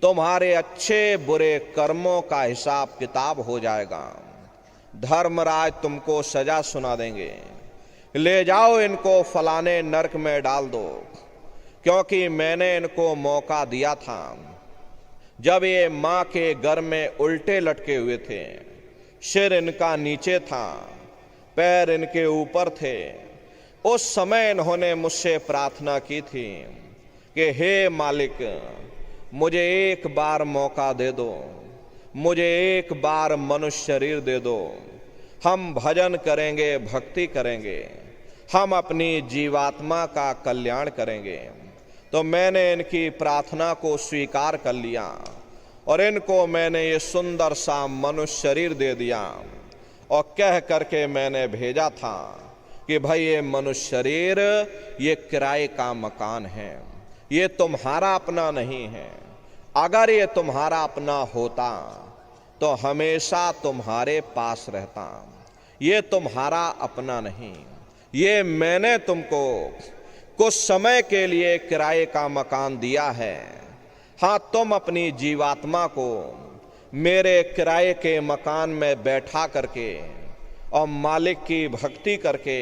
तुम्हारे अच्छे बुरे कर्मों का हिसाब किताब हो जाएगा। धर्मराज तुमको सजा सुना देंगे, ले जाओ इनको फलाने नरक में डाल दो, क्योंकि मैंने इनको मौका दिया था जब ये माँ के घर में उल्टे लटके हुए थे, सिर इनका नीचे था, पैर इनके ऊपर थे। उस समय इन्होंने मुझसे प्रार्थना की थी कि हे मालिक, मुझे एक बार मौका दे दो, मुझे एक बार मनुष्य शरीर दे दो, हम भजन करेंगे, भक्ति करेंगे, हम अपनी जीवात्मा का कल्याण करेंगे। तो मैंने इनकी प्रार्थना को स्वीकार कर लिया और इनको मैंने ये सुंदर सा मनुष्य शरीर दे दिया और कह करके मैंने भेजा था कि भाई ये मनुष्य शरीर ये किराए का मकान है, ये तुम्हारा अपना नहीं है। अगर ये तुम्हारा अपना होता तो हमेशा तुम्हारे पास रहता। ये तुम्हारा अपना नहीं, ये मैंने तुमको कुछ समय के लिए किराए का मकान दिया है। हाँ, तुम अपनी जीवात्मा को मेरे किराए के मकान में बैठा करके और मालिक की भक्ति करके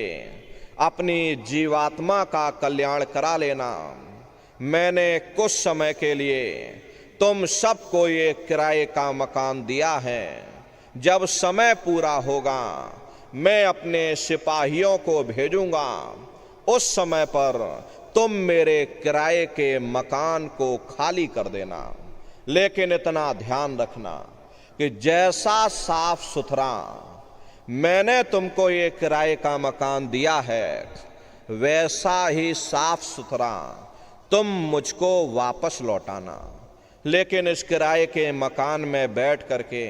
अपनी जीवात्मा का कल्याण करा लेना। मैंने कुछ समय के लिए तुम सबको ये किराए का मकान दिया है, जब समय पूरा होगा मैं अपने सिपाहियों को भेजूंगा, उस समय पर तुम मेरे किराए के मकान को खाली कर देना। लेकिन इतना ध्यान रखना कि जैसा साफ सुथरा मैंने तुमको ये किराए का मकान दिया है, वैसा ही साफ सुथरा तुम मुझको वापस लौटाना। लेकिन इस किराए के मकान में बैठ करके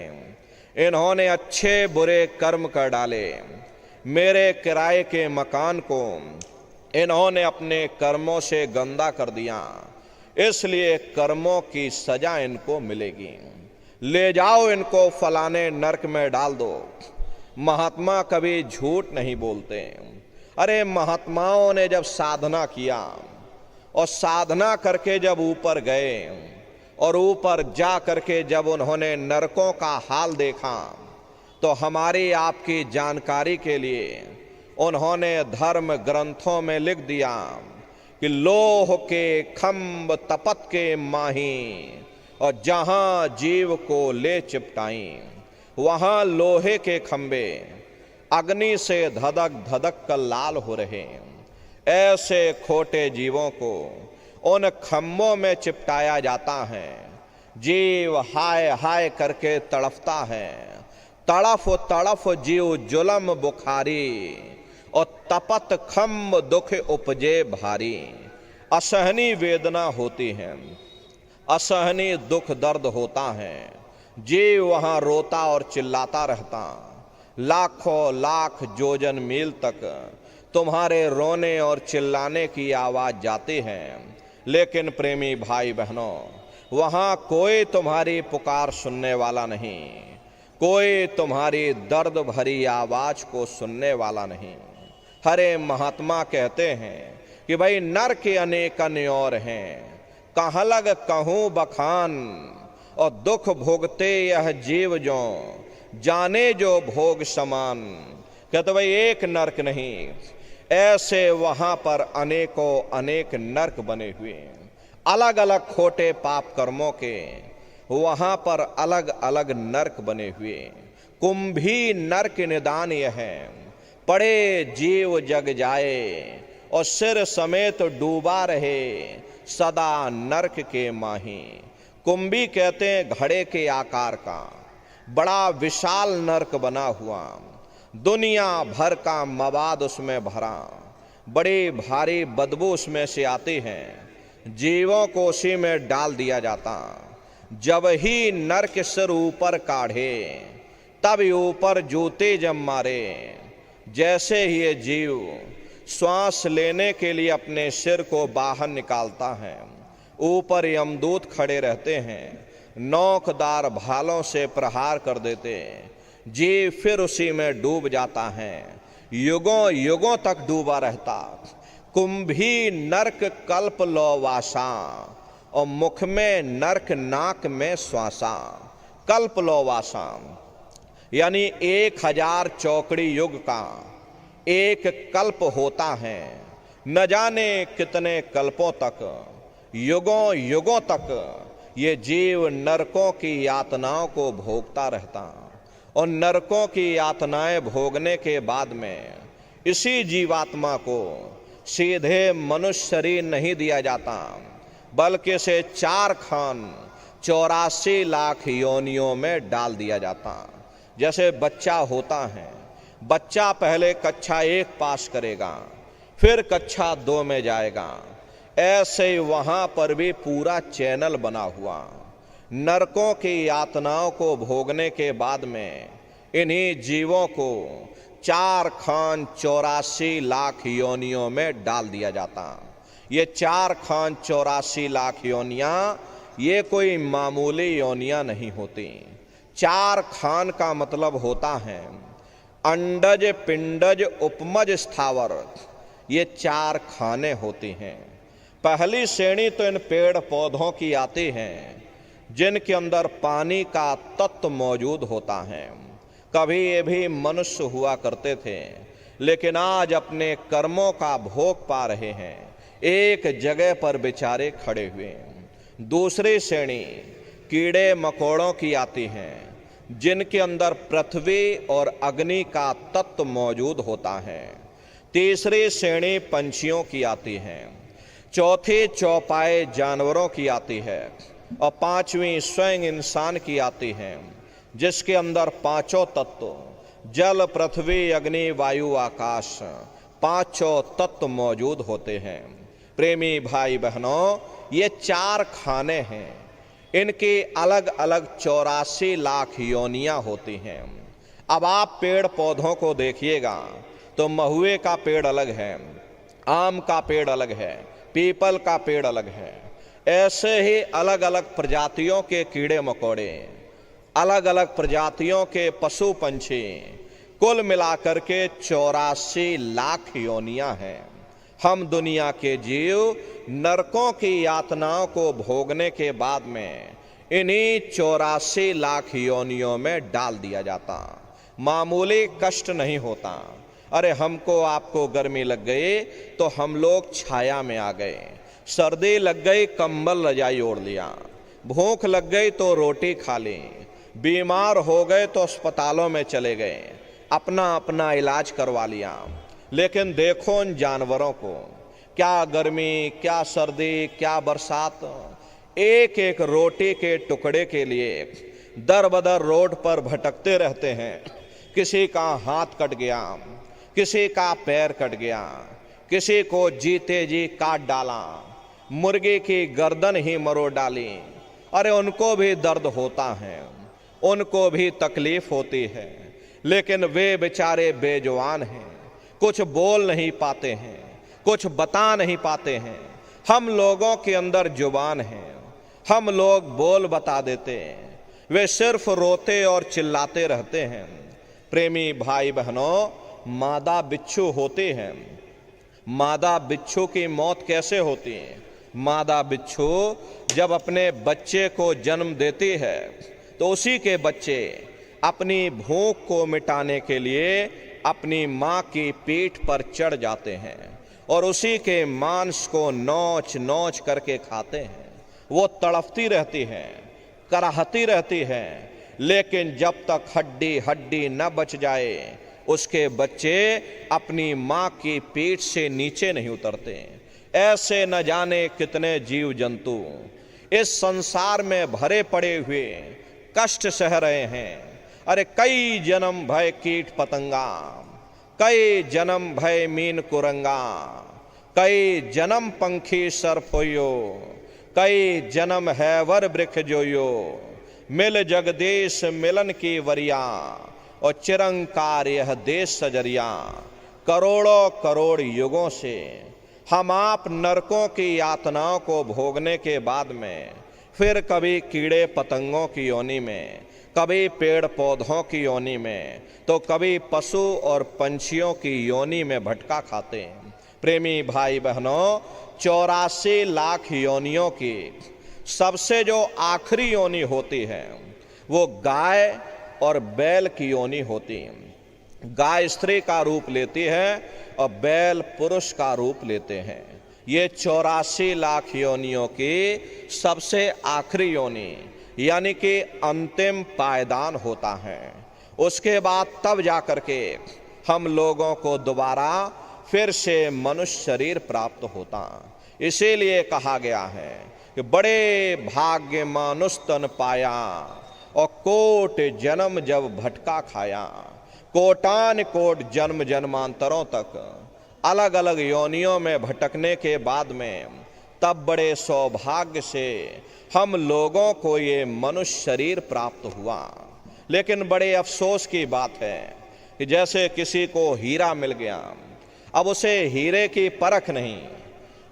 इन्होंने अच्छे बुरे कर्म कर डाले। मेरे किराए के मकान को इन्होंने अपने कर्मों से गंदा कर दिया, इसलिए कर्मों की सजा इनको मिलेगी। ले जाओ इनको फलाने नरक में डाल दो। महात्मा कभी झूठ नहीं बोलते। अरे महात्माओं ने जब साधना किया और साधना करके जब ऊपर गए और ऊपर जा करके जब उन्होंने नरकों का हाल देखा, तो हमारी आपकी जानकारी के लिए उन्होंने धर्म ग्रंथों में लिख दिया कि लोह के खंभ तपत के माही, और जहां जीव को ले चिपटाई वहां लोहे के खंभे अग्नि से धधक धधक कर लाल हो रहे। ऐसे खोटे जीवों को उन खंभों में चिपटाया जाता है। जीव हाय हाय करके तड़फता है। तड़फ तड़फ जीव जुलम बुखारी, और तपत खम्ब दुख उपजे भारी। असहनी वेदना होती है, असहनी दुख दर्द होता है। जीव वहां रोता और चिल्लाता रहता। लाखों लाख जोजन मील तक तुम्हारे रोने और चिल्लाने की आवाज जाती है, लेकिन प्रेमी भाई बहनों, वहां कोई तुम्हारी पुकार सुनने वाला नहीं, कोई तुम्हारी दर्द भरी आवाज को सुनने वाला नहीं। हरे महात्मा कहते हैं कि भाई नर के अनेक और हैं, कहाँ लग कहूँ बखान, और दुख भोगते यह जीव जो जाने जो भोग समान। कहते भाई एक नरक नहीं, ऐसे वहां पर अनेकों अनेक नरक बने हुए हैं। अलग अलग खोटे पाप कर्मों के वहां पर अलग अलग नरक बने हुए। कुंभी नरक निदान यह है, पड़े जीव जग जाए, और सिर समेत डूबा रहे सदा नरक के माही। कुंभी कहते हैं घड़े के आकार का बड़ा विशाल नरक बना हुआ, दुनिया भर का मवाद उसमें भरा, बड़ी भारी बदबू उसमें से आती है। जीवों को उसी में डाल दिया जाता। जब ही नरक सिर ऊपर काढ़े, तब ऊपर जूते जब मारे। जैसे ही ये जीव श्वास लेने के लिए अपने सिर को बाहर निकालता है, ऊपर यमदूत खड़े रहते हैं, नोकदार भालों से प्रहार कर देते। जीव फिर उसी में डूब जाता है, युगों युगों तक डूबा रहता। कुंभी नरक कल्प लोवासा, और मुख में नरक नाक में श्वासा। कल्प लोवासा यानी 1000 चौकड़ी युग का एक कल्प होता है। न जाने कितने कल्पों तक, युगों युगों तक ये जीव नरकों की यातनाओं को भोगता रहता। और नरकों की यातनाएं भोगने के बाद में इसी जीवात्मा को सीधे मनुष्य शरीर नहीं दिया जाता, बल्कि इसे 4 खान 84 लाख योनियों में डाल दिया जाता। जैसे बच्चा होता है, बच्चा पहले कक्षा 1 पास करेगा, फिर कक्षा 2 में जाएगा। ऐसे वहां पर भी पूरा चैनल बना हुआ। नरकों की यातनाओं को भोगने के बाद में इन्हीं जीवों को 4 खान 84 लाख योनियों में डाल दिया जाता। ये 4 खान 84 लाख योनियां ये कोई मामूली योनियां नहीं होती। 4 खान का मतलब होता है अंडज पिंडज उपमज स्थावर, ये 4 खाने होती हैं। पहली श्रेणी तो इन पेड़ पौधों की आती है जिनके अंदर पानी का तत्व मौजूद होता है। कभी ये भी मनुष्य हुआ करते थे, लेकिन आज अपने कर्मों का भोग पा रहे हैं, एक जगह पर बेचारे खड़े हुए। दूसरी श्रेणी कीड़े मकोड़ों की आती हैं जिनके अंदर पृथ्वी और अग्नि का तत्व मौजूद होता है। तीसरी श्रेणी पंछियों की आती है, चौथी चौपाए जानवरों की आती है और पांचवी स्वयं इंसान की आती है, जिसके अंदर पांचों तत्व जल, पृथ्वी, अग्नि, वायु, आकाश, पांचों तत्व मौजूद होते हैं। प्रेमी भाई बहनों, ये 4 खाने हैं, इनकी अलग अलग 84 लाख योनियां होती हैं। अब आप पेड़ पौधों को देखिएगा तो महुए का पेड़ अलग है, आम का पेड़ अलग है, पीपल का पेड़ अलग है। ऐसे ही अलग अलग प्रजातियों के कीड़े मकोड़े, अलग अलग प्रजातियों के पशु पंछी, कुल मिलाकर के 84 लाख योनियां हैं। हम दुनिया के जीव नरकों की यातनाओं को भोगने के बाद में इन्हीं 84 लाख योनियों में डाल दिया जाता। मामूली कष्ट नहीं होता। अरे हमको आपको गर्मी लग गई तो हम लोग छाया में आ गए, सर्दी लग गई कंबल रजाई ओढ़ लिया, भूख लग गई तो रोटी खा ली, बीमार हो गए तो अस्पतालों में चले गए, अपना अपना इलाज करवा लिया। लेकिन देखो उन जानवरों को, क्या गर्मी, क्या सर्दी, क्या बरसात, एक एक रोटी के टुकड़े के लिए दर बदर रोड पर भटकते रहते हैं। किसी का हाथ कट गया, किसी का पैर कट गया, किसी को जीते जी काट डाला, मुर्गी की गर्दन ही मरोड़ डाली। अरे उनको भी दर्द होता है, उनको भी तकलीफ होती है, लेकिन वे बेचारे बेजुबान हैं, कुछ बोल नहीं पाते हैं, कुछ बता नहीं पाते हैं। हम लोगों के अंदर जुबान है, हम लोग बोल बता देते हैं, वे सिर्फ रोते और चिल्लाते रहते हैं। प्रेमी भाई बहनों, मादा बिच्छू होती हैं। मादा बिच्छू की मौत कैसे होती है? मादा बिच्छू जब अपने बच्चे को जन्म देती है तो उसी के बच्चे अपनी भूख को मिटाने के लिए अपनी माँ की पीठ पर चढ़ जाते हैं और उसी के मांस को नोच नोच करके खाते हैं। वो तड़पती रहती है, कराहती रहती है, लेकिन जब तक हड्डी हड्डी न बच जाए उसके बच्चे अपनी माँ की पीठ से नीचे नहीं उतरते। ऐसे न जाने कितने जीव जंतु इस संसार में भरे पड़े हुए कष्ट सह रहे हैं। अरे कई जन्म भय कीट पतंगा, कई जन्म भय मीन कुरंगा, कई जन्म पंखी सर्प होयो, कई जन्म है वर वृक्ष जोयो, मिल जगदीश मिलन की वरिया और चिरंकार यह देश सजरिया। करोड़ों करोड़ युगों से हम आप नरकों की यातनाओं को भोगने के बाद में फिर कभी कीड़े पतंगों की योनि में, कभी पेड़ पौधों की योनि में, तो कभी पशु और पंछियों की योनि में भटका खाते हैं। प्रेमी भाई बहनों, 84 लाख योनियों की सबसे जो आखिरी योनि होती है वो गाय और बैल की योनि होती है। गाय स्त्री का रूप लेती है और बैल पुरुष का रूप लेते हैं। ये 84 लाख योनियों की सबसे आखिरी योनि यानी कि अंतिम पायदान होता है। उसके बाद तब जाकर के हम लोगों को दोबारा फिर से मनुष्य शरीर प्राप्त होता। इसीलिए कहा गया है कि बड़े भाग्य मानुष तन पाया और कोट जन्म जब भटका खाया। कोटान कोट जन्म जन्मांतरों तक अलग अलग योनियों में भटकने के बाद में तब बड़े सौभाग्य से हम लोगों को ये मनुष्य शरीर प्राप्त हुआ। लेकिन बड़े अफसोस की बात है कि जैसे किसी को हीरा मिल गया, अब उसे हीरे की परख नहीं,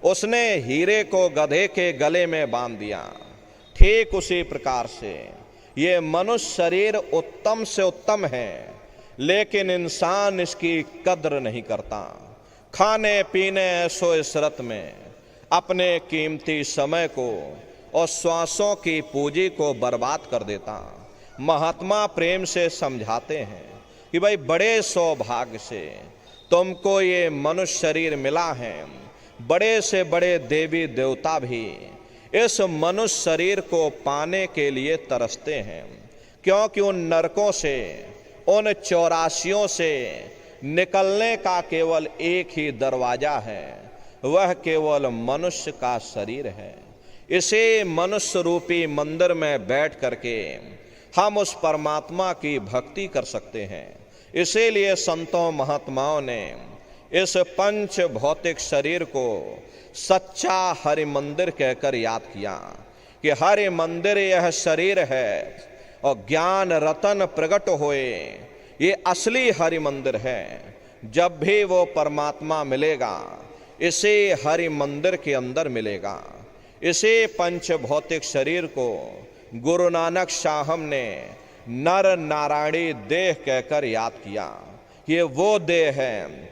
उसने हीरे को गधे के गले में बांध दिया। ठीक उसी प्रकार से ये मनुष्य शरीर उत्तम से उत्तम है, लेकिन इंसान इसकी कद्र नहीं करता। खाने पीने ऐसो इसरत में अपने कीमती समय को और श्वासों की पूंजी को बर्बाद कर देता। महात्मा प्रेम से समझाते हैं कि भाई बड़े सौभाग्य से तुमको ये मनुष्य शरीर मिला है। बड़े से बड़े देवी देवता भी इस मनुष्य शरीर को पाने के लिए तरसते हैं। क्योंकि उन नरकों से, उन 84 से निकलने का केवल एक ही दरवाजा है, वह केवल मनुष्य का शरीर है। इसे मनुष्य रूपी मंदिर में बैठ करके हम उस परमात्मा की भक्ति कर सकते हैं। इसीलिए संतों महात्माओं ने इस पंच भौतिक शरीर को सच्चा हरि मंदिर कहकर याद किया कि हरि मंदिर यह शरीर है और ज्ञान रतन प्रकट होए, ये असली हरि मंदिर है। जब भी वो परमात्मा मिलेगा, इसे हरि मंदिर के अंदर मिलेगा। इसे पंच भौतिक शरीर को गुरु नानक साहब ने नर नारायणी देह कहकर याद किया। ये वो देह है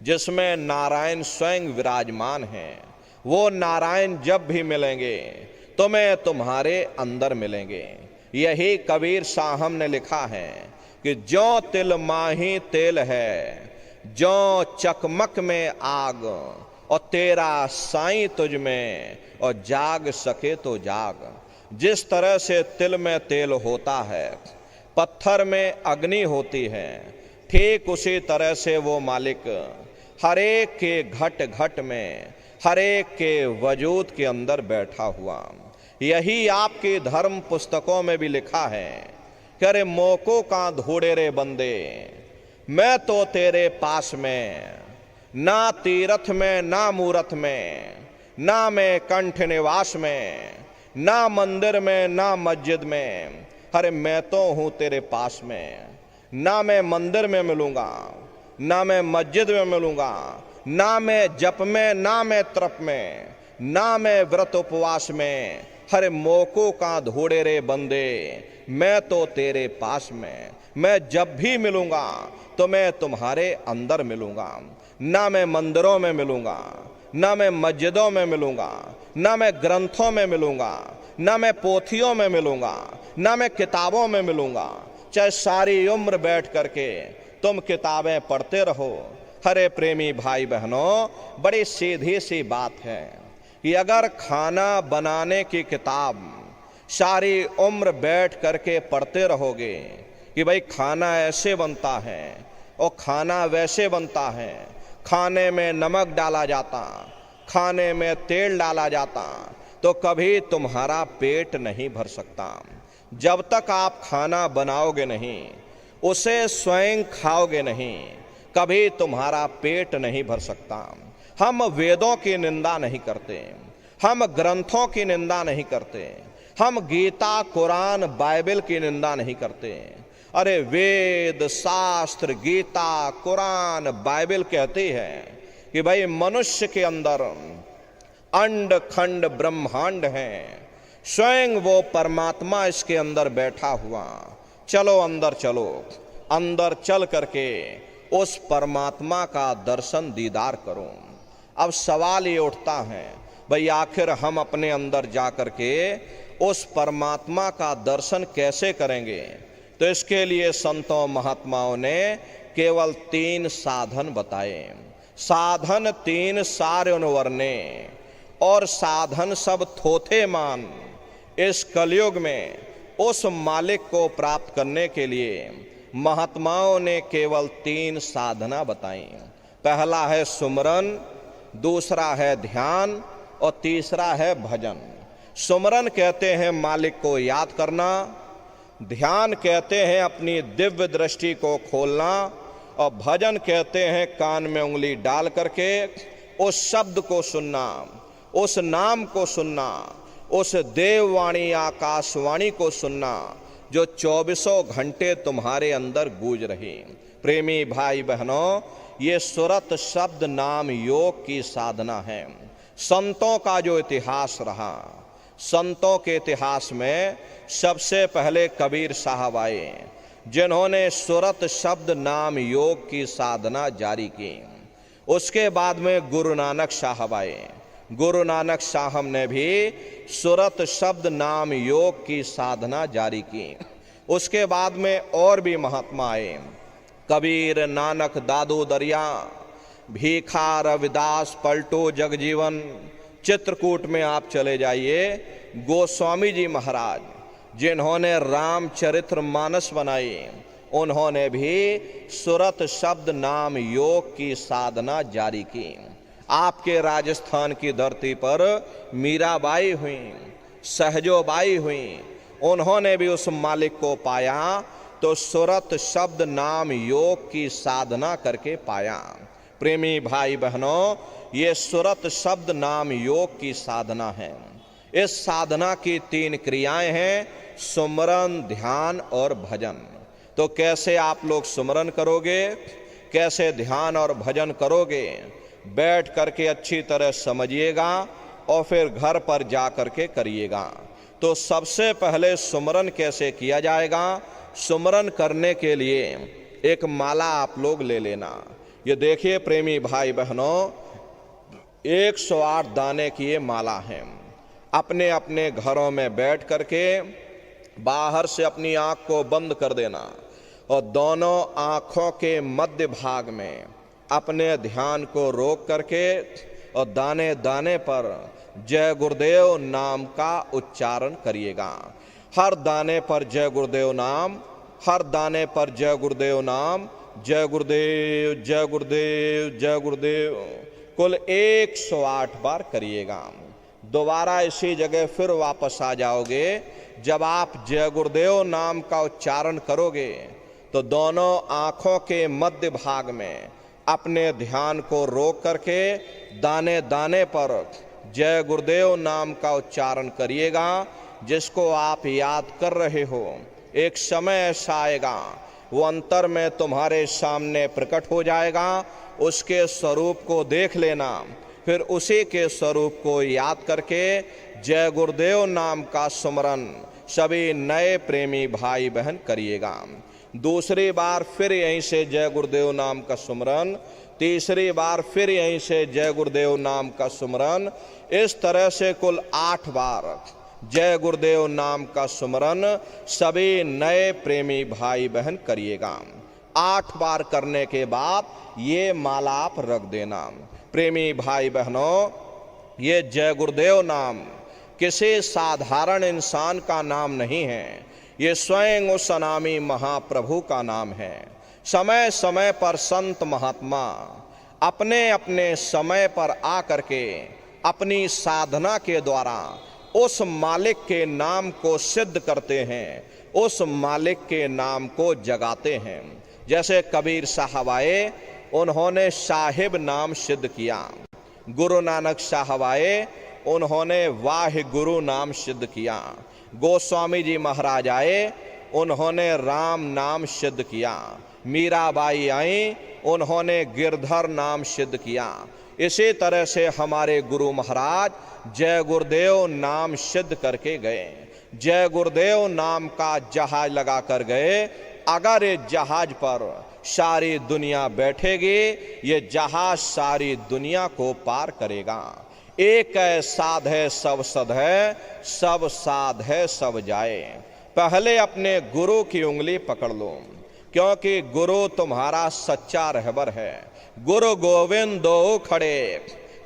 जिसमें नारायण स्वयं विराजमान है। वो नारायण जब भी मिलेंगे तुम्हें तुम्हारे अंदर मिलेंगे। यही कबीर साहब ने लिखा है कि जो तिल माही तेल है, जो चकमक में आग, और तेरा साईं तुझ में, और जाग सके तो जाग। जिस तरह से तिल में तेल होता है, पत्थर में अग्नि होती है, ठीक उसी तरह से वो मालिक हरेक के घट घट में, हरेक के वजूद के अंदर बैठा हुआ। यही आपकी धर्म पुस्तकों में भी लिखा है कि अरे मोको का धूड़े रे बंदे, मैं तो तेरे पास में, ना तीरथ में ना मूरत में, ना मैं कंठ निवास में, ना मंदिर में ना मस्जिद में, अरे मैं तो हूँ तेरे पास में। ना मैं मंदिर में मिलूँगा, ना मैं मस्जिद में मिलूँगा, ना मैं जप में, ना मैं तप में, ना मैं व्रत उपवास में। हरे मोको का धोड़े रे बंदे, मैं तो तेरे पास में। मैं जब भी मिलूँगा तो मैं तुम्हारे अंदर मिलूँगा। ना मैं मंदिरों में मिलूँगा, ना मैं मस्जिदों में मिलूँगा, ना मैं ग्रंथों में मिलूँगा, ना मैं पोथियों में मिलूँगा, ना मैं किताबों में मिलूँगा। चाहे सारी उम्र बैठ करके तुम किताबें पढ़ते रहो। हरे प्रेमी भाई बहनों, बड़ी सीधी सी बात है कि अगर खाना बनाने की किताब सारी उम्र बैठ करके पढ़ते रहोगे कि भाई खाना ऐसे बनता है और खाना वैसे बनता है, खाने में नमक डाला जाता, खाने में तेल डाला जाता, तो कभी तुम्हारा पेट नहीं भर सकता। जब तक आप खाना बनाओगे नहीं, उसे स्वयं खाओगे नहीं, कभी तुम्हारा पेट नहीं भर सकता। हम वेदों की निंदा नहीं करते, हम ग्रंथों की निंदा नहीं करते, हम गीता कुरान बाइबल की निंदा नहीं करते। अरे वेद शास्त्र गीता कुरान बाइबल कहती है कि भाई मनुष्य के अंदर अंड खंड ब्रह्मांड है, स्वयं वो परमात्मा इसके अंदर बैठा हुआ। चलो अंदर चलो, अंदर चल करके उस परमात्मा का दर्शन दीदार करो। अब सवाल ये उठता है, भाई आखिर हम अपने अंदर जा करके उस परमात्मा का दर्शन कैसे करेंगे? तो इसके लिए संतों महात्माओं ने केवल 3 साधन बताए। साधन 3 सारे वर्णे, और साधन सब थोथे मान। इस कलयुग में उस मालिक को प्राप्त करने के लिए महात्माओं ने केवल 3 साधना बताई। पहला है सुमरन, दूसरा है ध्यान, और तीसरा है भजन। सुमरन कहते हैं मालिक को याद करना, ध्यान कहते हैं अपनी दिव्य दृष्टि को खोलना, और भजन कहते हैं कान में उंगली डाल करके उस शब्द को सुनना, उस नाम को सुनना, उस देववाणी आकाशवाणी को सुनना जो 24 घंटे तुम्हारे अंदर गूंज रही। प्रेमी भाई बहनों, ये सुरत शब्द नाम योग की साधना है। संतों का जो इतिहास रहा, संतों के इतिहास में सबसे पहले कबीर साहब आए, जिन्होंने सुरत शब्द नाम योग की साधना जारी की। उसके बाद में गुरु नानक साहब आए। गुरु नानक साहब ने भी सुरत शब्द नाम योग की साधना जारी की। उसके बाद में और भी महात्मा आए, कबीर, नानक, दादू दरिया, भीखा, रविदास, पलटू, जगजीवन। चित्रकूट में आप चले जाइए, गोस्वामी जी महाराज, जिन्होंने रामचरितमानस बनाई, उन्होंने भी सुरत शब्द नाम योग की साधना जारी की। आपके राजस्थान की धरती पर मीराबाई हुई, सहजोबाई हुई, उन्होंने भी उस मालिक को पाया तो सुरत शब्द नाम योग की साधना करके पाया। प्रेमी भाई बहनों, ये सुरत शब्द नाम योग की साधना है। इस साधना की 3 क्रियाएं हैं, सुमरन, ध्यान और भजन। तो कैसे आप लोग सुमरन करोगे, कैसे ध्यान और भजन करोगे, बैठ करके अच्छी तरह समझिएगा और फिर घर पर जा करके करिएगा। तो सबसे पहले सुमरन कैसे किया जाएगा, सुमरन करने के लिए एक माला आप लोग ले लेना। ये देखिए प्रेमी भाई बहनों, 108 दाने की ये माला है। अपने अपने घरों में बैठ करके बाहर से अपनी आंख को बंद कर देना और दोनों आंखों के मध्य भाग में अपने ध्यान को रोक करके और दाने दाने पर जय गुरुदेव नाम का उच्चारण करिएगा। हर दाने पर जय गुरुदेव नाम, हर दाने पर जय गुरुदेव नाम, जय गुरुदेव जय गुरुदेव जय गुरुदेव, कुल 108 बार करिएगा। दोबारा इसी जगह फिर वापस आ जाओगे। जब आप जय गुरुदेव नाम का उच्चारण करोगे तो दोनों आंखों के मध्य भाग में अपने ध्यान को रोक करके दाने दाने पर जय गुरुदेव नाम का उच्चारण करिएगा। जिसको आप याद कर रहे हो, एक समय ऐसा आएगा वो अंतर में तुम्हारे सामने प्रकट हो जाएगा। उसके स्वरूप को देख लेना, फिर उसी के स्वरूप को याद करके जय गुरुदेव नाम का सुमरन सभी नए प्रेमी भाई बहन करिएगा। दूसरी बार फिर यहीं से जय गुरुदेव नाम का सुमरन, तीसरी बार फिर यहीं से जय गुरुदेव नाम का सुमरन। इस तरह से कुल 8 बार जय गुरुदेव नाम का सुमरन सभी नए प्रेमी भाई बहन करिएगा। 8 बार करने के बाद ये माला आप रख देना। प्रेमी भाई बहनों, ये जय गुरुदेव नाम किसी साधारण इंसान का नाम नहीं है, ये स्वयं उस अनामी महाप्रभु का नाम है। समय समय पर संत महात्मा अपने अपने समय पर आकर के अपनी साधना के द्वारा उस मालिक के नाम को सिद्ध करते हैं, उस मालिक के नाम को जगाते हैं। जैसे कबीर साहब आए, उन्होंने साहिब नाम सिद्ध किया। गुरु नानक साहब आए, उन्होंने वाह गुरु नाम सिद्ध किया। गोस्वामी जी महाराज आए, उन्होंने राम नाम सिद्ध किया। मीराबाई आई, उन्होंने गिरधर नाम सिद्ध किया। इसी तरह से हमारे गुरु महाराज जय गुरुदेव नाम सिद्ध करके गए। जय गुरुदेव नाम का जहाज लगा कर गए। अगर ये जहाज पर सारी दुनिया बैठेगी, ये जहाज सारी दुनिया को पार करेगा। एक है साध है सब सद है, सब साध है सब जाए। पहले अपने गुरु की उंगली पकड़ लो, क्योंकि गुरु तुम्हारा सच्चा रहबर है। गुरु गोविंद दो खड़े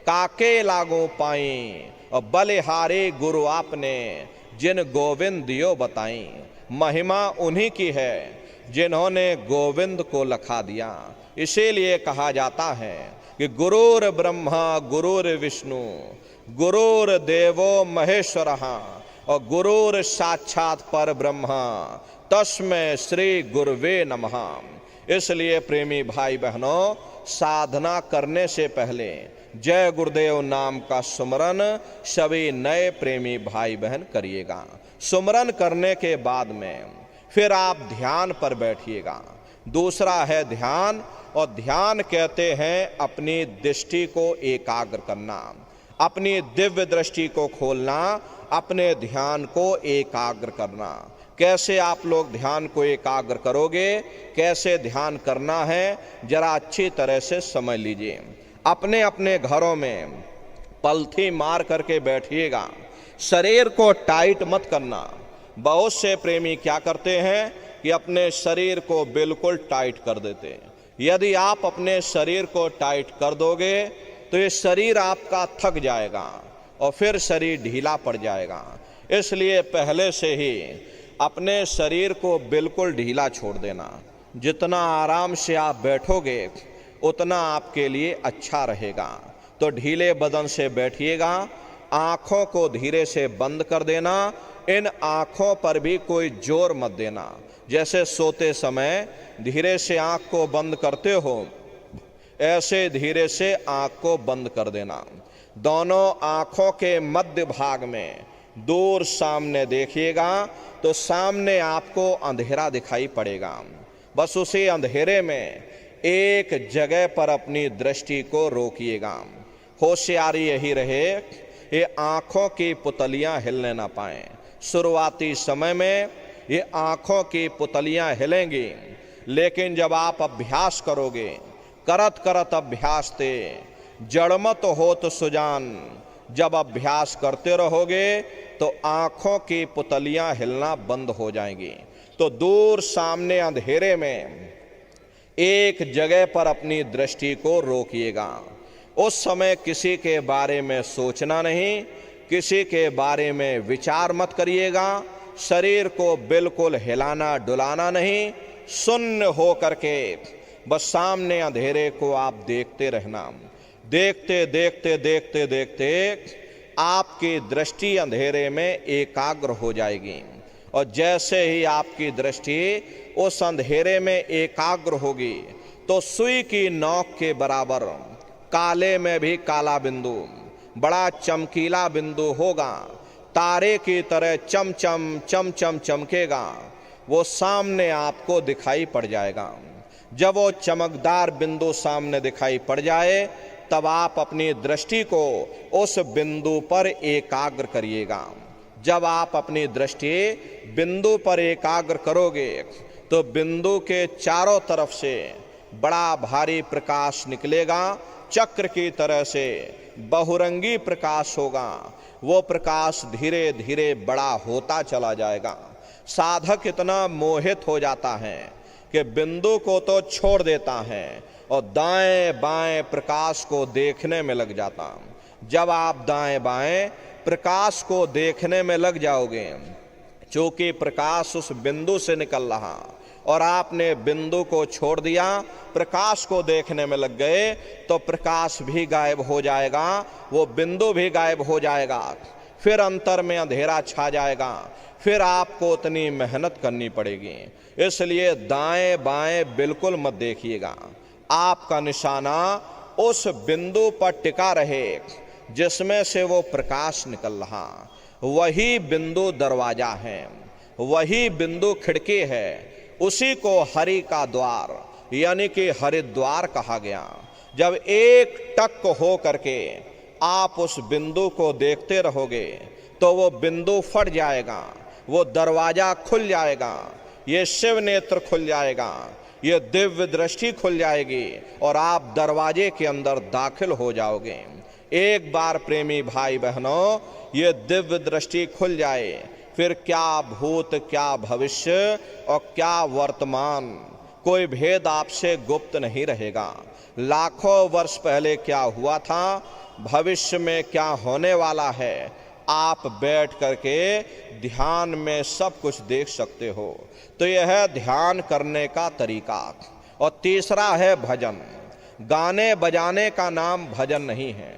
काके लागू पाई, और बलिहारी गुरु आपने जिन गोविंद दियो बताई। महिमा उन्हीं की है जिन्होंने गोविंद को लखा दिया। इसीलिए कहा जाता है कि गुरुर ब्रह्मा गुरुर विष्णु गुरुर देवो महेश्वरः और गुरुर साक्षात पर ब्रह्मा तस्मै श्री गुरुवे नमः। इसलिए प्रेमी भाई बहनों, साधना करने से पहले जय गुरुदेव नाम का सुमरन सभी नए प्रेमी भाई बहन करिएगा। सुमरन करने के बाद में फिर आप ध्यान पर बैठिएगा। दूसरा है ध्यान, और ध्यान कहते हैं अपनी दृष्टि को एकाग्र करना, अपनी दिव्य दृष्टि को खोलना, अपने ध्यान को एकाग्र करना। कैसे आप लोग ध्यान को एकाग्र करोगे, कैसे ध्यान करना है, जरा अच्छी तरह से समझ लीजिए। अपने अपने घरों में पलथी मार करके बैठिएगा। शरीर को टाइट मत करना। बहुत से प्रेमी क्या करते हैं कि अपने शरीर को बिल्कुल टाइट कर देते हैं। यदि आप अपने शरीर को टाइट कर दोगे तो ये शरीर आपका थक जाएगा और फिर शरीर ढीला पड़ जाएगा। इसलिए पहले से ही अपने शरीर को बिल्कुल ढीला छोड़ देना। जितना आराम से आप बैठोगे उतना आपके लिए अच्छा रहेगा। तो ढीले बदन से बैठिएगा, आँखों को धीरे से बंद कर देना। इन आँखों पर भी कोई जोर मत देना। जैसे सोते समय धीरे से आँख को बंद करते हो, ऐसे धीरे से आँख को बंद कर देना। दोनों आँखों के मध्य भाग में दूर सामने देखिएगा तो सामने आपको अंधेरा दिखाई पड़ेगा। बस उसी अंधेरे में एक जगह पर अपनी दृष्टि को रोकिएगा। होशियारी यही रहे ये आँखों की पुतलियाँ हिलने ना पाएं। शुरुआती समय में ये आँखों की पुतलियाँ हिलेंगी, लेकिन जब आप अभ्यास करोगे, करत करत अभ्यास ते जड़मत होत सुजान, जब अभ्यास करते रहोगे तो आँखों की पुतलियाँ हिलना बंद हो जाएंगी। तो दूर सामने अंधेरे में एक जगह पर अपनी दृष्टि को रोकिएगा। उस समय किसी के बारे में सोचना नहीं, किसी के बारे में विचार मत करिएगा। शरीर को बिल्कुल हिलाना डुलाना नहीं, शून्य हो करके बस सामने अंधेरे को आप देखते रहना। देखते देखते देखते देखते आपकी दृष्टि अंधेरे में एकाग्र हो जाएगी। और जैसे ही आपकी दृष्टि उस अंधेरे में एकाग्र होगी तो सुई की नोक के बराबर काले में भी काला बिंदु, बड़ा चमकीला बिंदु होगा, तारे की तरह चमचम चमचम चमकेगा, वो सामने आपको दिखाई पड़ जाएगा। जब वो चमकदार बिंदु सामने दिखाई पड़ जाए तब आप अपनी दृष्टि को उस बिंदु पर एकाग्र करिएगा। जब आप अपनी दृष्टि बिंदु पर एकाग्र करोगे तो बिंदु के चारों तरफ से बड़ा भारी प्रकाश निकलेगा, चक्र की तरह से बहुरंगी प्रकाश होगा। वो प्रकाश धीरे धीरे बड़ा होता चला जाएगा। साधक इतना मोहित हो जाता है कि बिंदु को तो छोड़ देता है और दाएं बाएं प्रकाश को देखने में लग जाता। जब आप दाएं बाएं प्रकाश को देखने में लग जाओगे, चूंकि प्रकाश उस बिंदु से निकल रहा और आपने बिंदु को छोड़ दिया, प्रकाश को देखने में लग गए, तो प्रकाश भी गायब हो जाएगा, वो बिंदु भी गायब हो जाएगा। फिर अंतर में अंधेरा छा जाएगा, फिर आपको उतनी मेहनत करनी पड़ेगी। इसलिए दाएं बाएं बिल्कुल मत देखिएगा। आपका निशाना उस बिंदु पर टिका रहे जिसमें से वो प्रकाश निकल रहा। वही बिंदु दरवाजा है, वही बिंदु खिड़की है। उसी को हरि का द्वार यानी कि हरिद्वार कहा गया। जब एक टक हो करके आप उस बिंदु को देखते रहोगे तो वो बिंदु फट जाएगा, वो दरवाजा खुल जाएगा, ये शिव नेत्र खुल जाएगा, ये दिव्य दृष्टि खुल जाएगी और आप दरवाजे के अंदर दाखिल हो जाओगे। एक बार प्रेमी भाई बहनों ये दिव्य दृष्टि खुल जाए, फिर क्या भूत क्या भविष्य और क्या वर्तमान, कोई भेद आपसे गुप्त नहीं रहेगा। लाखों वर्ष पहले क्या हुआ था, भविष्य में क्या होने वाला है, आप बैठ करके ध्यान में सब कुछ देख सकते हो। तो यह है ध्यान करने का तरीका। और तीसरा है भजन। गाने बजाने का नाम भजन नहीं है,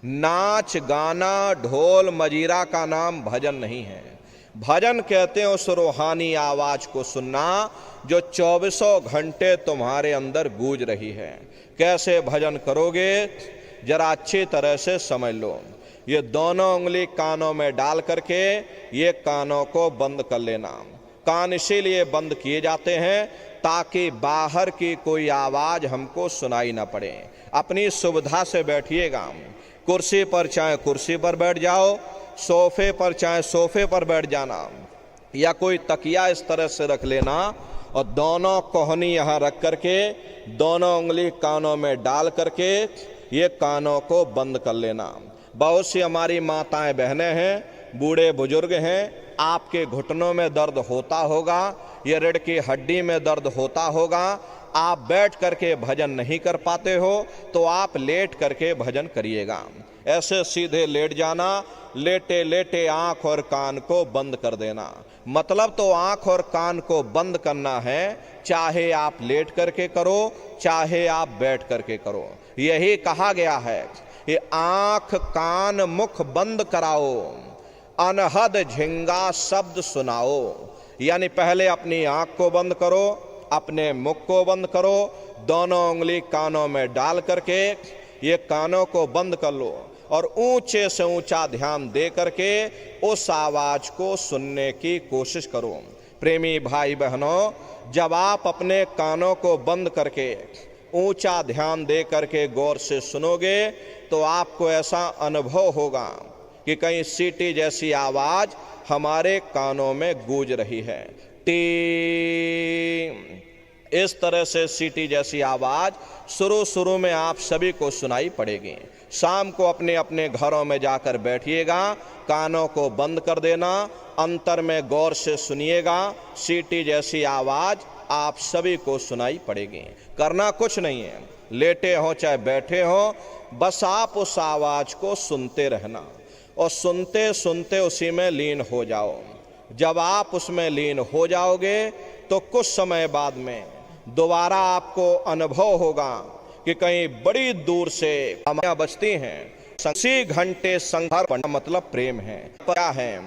नाच गाना ढोल मजीरा का नाम भजन नहीं है। भजन कहते हैं उस रूहानी आवाज को सुनना जो 24 घंटे तुम्हारे अंदर गूंज रही है। कैसे भजन करोगे जरा अच्छी तरह से समझ लो। ये दोनों उंगली कानों में डाल करके ये कानों को बंद कर लेना। कान इसीलिए बंद किए जाते हैं ताकि बाहर की कोई आवाज हमको सुनाई ना पड़े। अपनी सुविधा से बैठिएगा। कुर्सी पर चाहे कुर्सी पर बैठ जाओ, सोफे पर चाहे सोफे पर बैठ जाना, या कोई तकिया इस तरह से रख लेना और दोनों कोहनी यहाँ रख करके दोनों उंगली कानों में डाल करके ये कानों को बंद कर लेना। बहुत सी हमारी माताएं बहनें हैं, बूढ़े बुजुर्ग हैं, आपके घुटनों में दर्द होता होगा, ये रीढ़ की हड्डी में दर्द होता होगा, आप बैठ करके भजन नहीं कर पाते हो तो आप लेट करके भजन करिएगा। ऐसे सीधे लेट जाना, लेटे लेटे आंख और कान को बंद कर देना। मतलब तो आंख और कान को बंद करना है, चाहे आप लेट करके करो चाहे आप बैठ करके करो। यही कहा गया है कि आंख कान मुख बंद कराओ, अनहद झिंगा शब्द सुनाओ। यानी पहले अपनी आंख को बंद करो, अपने मुख को बंद करो, दोनों उंगली कानों में डाल करके ये कानों को बंद कर लो और ऊंचे से ऊंचा ध्यान दे करके उस आवाज को सुनने की कोशिश करो। प्रेमी भाई बहनों, जब आप अपने कानों को बंद करके ऊंचा ध्यान दे करके गौर से सुनोगे तो आपको ऐसा अनुभव होगा कि कहीं सीटी जैसी आवाज हमारे कानों में गूंज रही है। टी, इस तरह से सीटी जैसी आवाज शुरू में आप सभी को सुनाई पड़ेगी। शाम को अपने अपने घरों में जाकर बैठिएगा, कानों को बंद कर देना, अंतर में गौर से सुनिएगा, सीटी जैसी आवाज आप सभी को सुनाई पड़ेगी। करना कुछ नहीं है, लेटे हो चाहे बैठे हो, बस आप उस आवाज को सुनते रहना और सुनते सुनते उसी में लीन हो जाओ। जब आप उसमें लीन हो जाओगे तो कुछ समय बाद में दोबारा आपको अनुभव होगा कि कहीं बड़ी दूर से आवाज़ें बजती हैं। उसी घंटे संघर पढ़ना मतलब प्रेम है। क्या है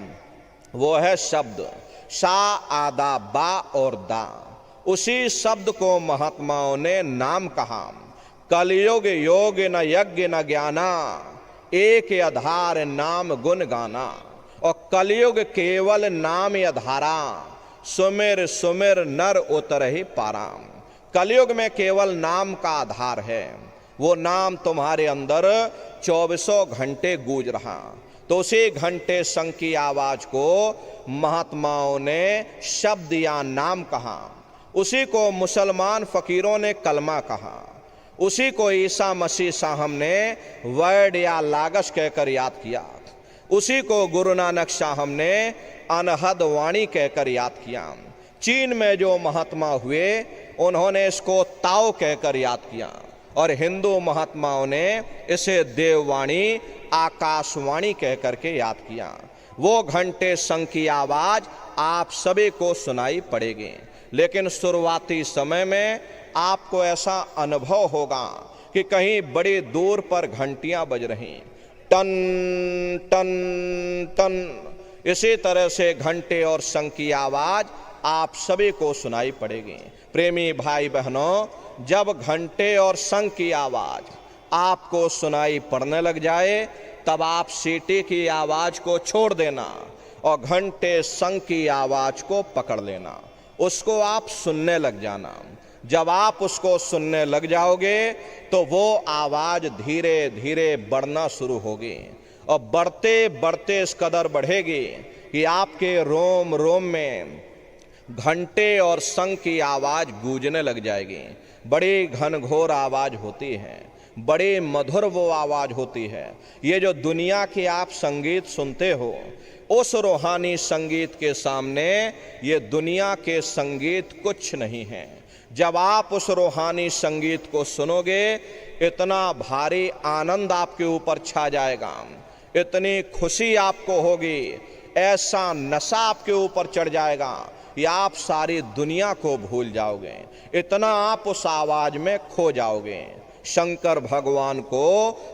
वो? है शब्द सा, आदा, बा और दा। उसी शब्द को महात्माओं ने नाम कहा। कलयुग योग न यज्ञ न ज्ञाना, एक आधार नाम गुण गाना। और कलयुग केवल नाम आधारा, सुमिर सुमिर नर उतर ही पारा। कलयुग में केवल नाम का आधार है, वो नाम तुम्हारे अंदर 24 घंटे गूंज रहा। तो उसी घंटे संग की आवाज को महात्माओं ने शब्द या नाम कहा। उसी को मुसलमान फकीरों ने कलमा कहा। उसी को ईसा मसीह साहब ने वर्ड या लागश कहकर याद किया। उसी को गुरु नानक साहब ने अनहद वाणी कहकर याद किया। चीन में जो महात्मा हुए उन्होंने इसको ताओ कहकर याद किया और हिंदू महात्माओं ने इसे देववाणी, आकाशवाणी कहकर के याद किया। वो घंटे संग की आवाज आप सभी को सुनाई पड़ेगी, लेकिन शुरुआती समय में आपको ऐसा अनुभव होगा कि कहीं बड़ी दूर पर घंटियां बज रही, टन टन टन। इसी तरह से घंटे और शंख की आवाज आप सभी को सुनाई पड़ेगी। प्रेमी भाई बहनों, जब घंटे और शंख की आवाज आपको सुनाई पड़ने लग जाए तब आप सीटी की आवाज को छोड़ देना और घंटे शंख की आवाज को पकड़ लेना, उसको आप सुनने लग जाना। जब आप उसको सुनने लग जाओगे तो वो आवाज धीरे धीरे बढ़ना शुरू होगी और बढ़ते बढ़ते इस कदर बढ़ेगी कि आपके रोम रोम में घंटे और शंख की आवाज गूंजने लग जाएगी। बड़ी घनघोर आवाज होती है, बड़ी मधुर वो आवाज होती है। ये जो दुनिया के आप संगीत सुनते हो, उस रूहानी संगीत के सामने ये दुनिया के संगीत कुछ नहीं है। जब आप उस रूहानी संगीत को सुनोगे, इतना भारी आनंद आपके ऊपर छा जाएगा, इतनी खुशी आपको होगी, ऐसा नशा आपके ऊपर चढ़ जाएगा या आप सारी दुनिया को भूल जाओगे, इतना आप उस आवाज में खो जाओगे। शंकर भगवान को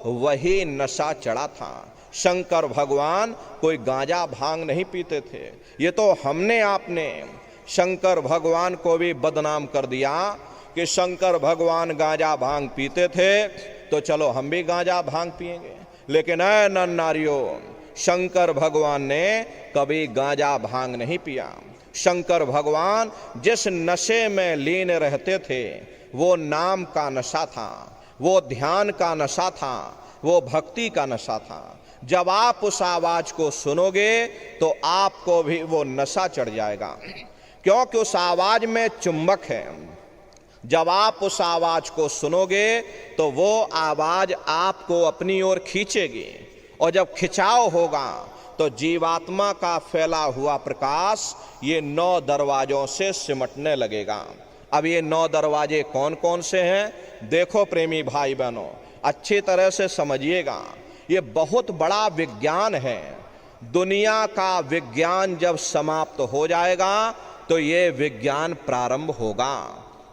वही नशा चढ़ा था। शंकर भगवान कोई गांजा भांग नहीं पीते थे। ये तो हमने आपने शंकर भगवान को भी बदनाम कर दिया कि शंकर भगवान गांजा भांग पीते थे तो चलो हम भी गांजा भांग पिएंगे। लेकिन ऐ नर नारियों, शंकर भगवान ने कभी गांजा भांग नहीं पिया। शंकर भगवान जिस नशे में लीन रहते थे वो नाम का नशा था, वो ध्यान का नशा था, वो भक्ति का नशा था। जब आप उस आवाज को सुनोगे तो आपको भी वो नशा चढ़ जाएगा, क्योंकि उस आवाज में चुंबक है। जब आप उस आवाज को सुनोगे तो वो आवाज आपको अपनी ओर खींचेगी और जब खिंचाव होगा तो जीवात्मा का फैला हुआ प्रकाश ये 9 दरवाजों से सिमटने लगेगा। अब ये 9 दरवाजे कौन कौन से हैं? देखो प्रेमी भाई बहनों, अच्छी तरह से समझिएगा, ये बहुत बड़ा विज्ञान है। दुनिया का विज्ञान जब समाप्त हो जाएगा तो ये विज्ञान प्रारंभ होगा।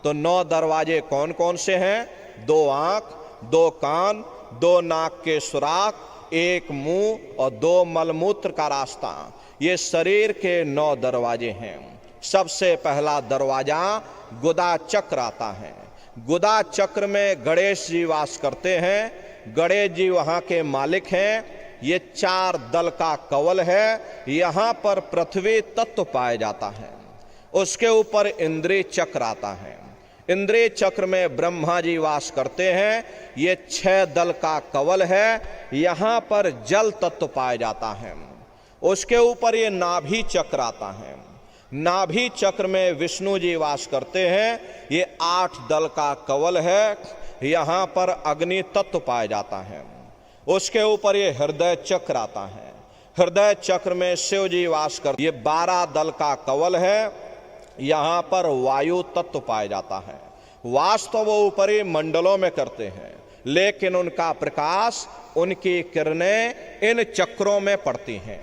तो 9 दरवाजे कौन कौन से हैं? 2 आंख, 2 कान, 2 नाक के सुराख, 1 मुंह और 2 मलमूत्र का रास्ता, ये शरीर के 9 दरवाजे हैं। सबसे पहला दरवाजा गुदा चक्र आता है। गुदा चक्र में गणेश जी वास करते हैं। गणेश जी वहां के मालिक हैं। ये 4 दल का कवल है। यहाँ पर पृथ्वी तत्व पाया जाता है। उसके ऊपर इंद्रिय चक्र आता है। इंद्रिय चक्र में ब्रह्मा जी वास करते हैं। ये 6 दल का कवल है। यहाँ पर जल तत्व पाया जाता है। उसके ऊपर ये नाभि चक्र आता है। नाभि चक्र में विष्णु जी वास करते हैं। ये 8 दल का कवल है। यहाँ पर अग्नि तत्व पाया जाता है। उसके ऊपर ये हृदय चक्र आता है। हृदय चक्र में शिव जी वास करते, ये 12 दल का कवल है। यहाँ पर वायु तत्व पाया जाता है। वास तो वो ऊपरी मंडलों में करते हैं, लेकिन उनका प्रकाश, उनकी किरणें इन चक्रों में पड़ती हैं।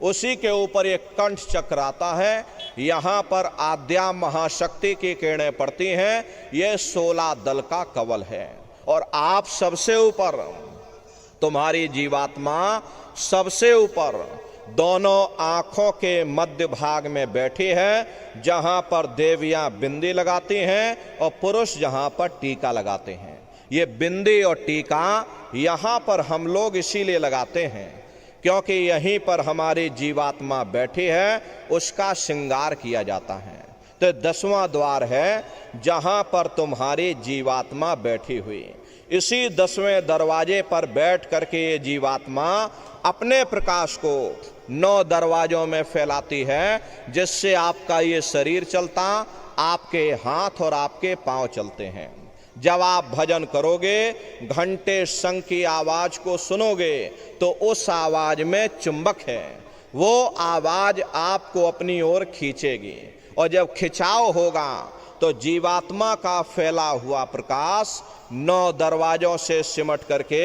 उसी के ऊपर एक कंठ चक्र आता है। यहाँ पर आद्या महाशक्ति की किरणें पड़ती हैं। ये 16 दल का कवल है। और आप सबसे ऊपर, तुम्हारी जीवात्मा सबसे ऊपर दोनों आंखों के मध्य भाग में बैठी है, जहाँ पर देवियाँ बिंदी लगाती हैं और पुरुष जहाँ पर टीका लगाते हैं। ये बिंदी और टीका यहाँ पर हम लोग इसीलिए लगाते हैं क्योंकि यहीं पर हमारी जीवात्मा बैठी है, उसका श्रृंगार किया जाता है। तो 10वां द्वार है जहां पर तुम्हारी जीवात्मा बैठी हुई। इसी 10वें दरवाजे पर बैठ करके ये जीवात्मा अपने प्रकाश को 9 दरवाजों में फैलाती है, जिससे आपका ये शरीर चलता, आपके हाथ और आपके पांव चलते हैं। जब आप भजन करोगे, घंटे शंख की आवाज को सुनोगे, तो उस आवाज में चुंबक है। वो आवाज आपको अपनी ओर खींचेगी और जब खिंचाव होगा तो जीवात्मा का फैला हुआ प्रकाश 9 दरवाजों से सिमट करके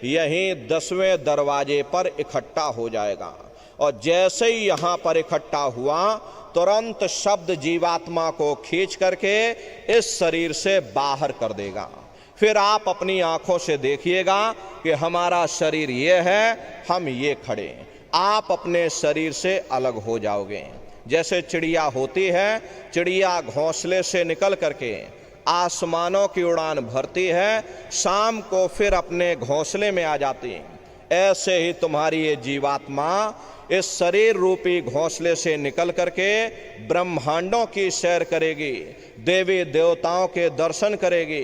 यहीं 10वें दरवाजे पर इकट्ठा हो जाएगा। और जैसे ही यहाँ पर इकट्ठा हुआ, तुरंत शब्द जीवात्मा को खींच करके इस शरीर से बाहर कर देगा। फिर आप अपनी आंखों से देखिएगा कि हमारा शरीर ये है, हम ये खड़े। आप अपने शरीर से अलग हो जाओगे। जैसे चिड़िया होती है, चिड़िया घोंसले से निकल करके आसमानों की उड़ान भरती है, शाम को फिर अपने घोंसले में आ जाती है। ऐसे ही तुम्हारी ये जीवात्मा इस शरीर रूपी घोंसले से निकल करके ब्रह्मांडों की सैर करेगी, देवी देवताओं के दर्शन करेगी,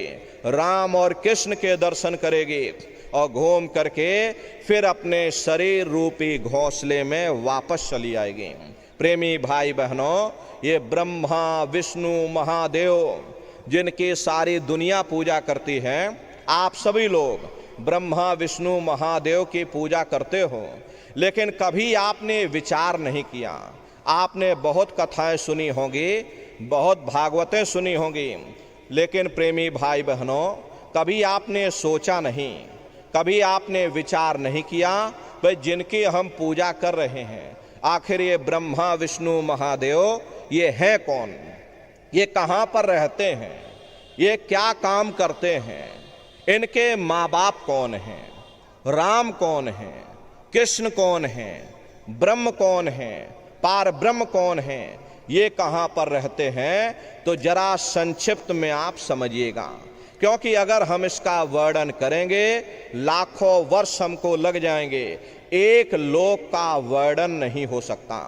राम और कृष्ण के दर्शन करेगी और घूम करके फिर अपने शरीर रूपी घोंसले में वापस चली आएगी। प्रेमी भाई बहनों, ये ब्रह्मा विष्णु महादेव जिनकी सारी दुनिया पूजा करती है, आप सभी लोग ब्रह्मा विष्णु महादेव की पूजा करते हो, लेकिन कभी आपने विचार नहीं किया। आपने बहुत कथाएं सुनी होंगी, बहुत भागवतें सुनी होंगी, लेकिन प्रेमी भाई बहनों, कभी आपने सोचा नहीं, कभी आपने विचार नहीं किया भाई जिनकी हम पूजा कर रहे हैं, आखिर ये ब्रह्मा विष्णु महादेव ये हैं कौन, ये कहाँ पर रहते हैं, ये क्या काम करते हैं, इनके माँ बाप कौन हैं, राम कौन है, कृष्ण कौन है, ब्रह्म कौन है, पार ब्रह्म कौन है, ये कहाँ पर रहते हैं। तो जरा संक्षिप्त में आप समझिएगा, क्योंकि अगर हम इसका वर्णन करेंगे लाखों वर्ष हमको लग जाएंगे, एक लोक का वर्णन नहीं हो सकता।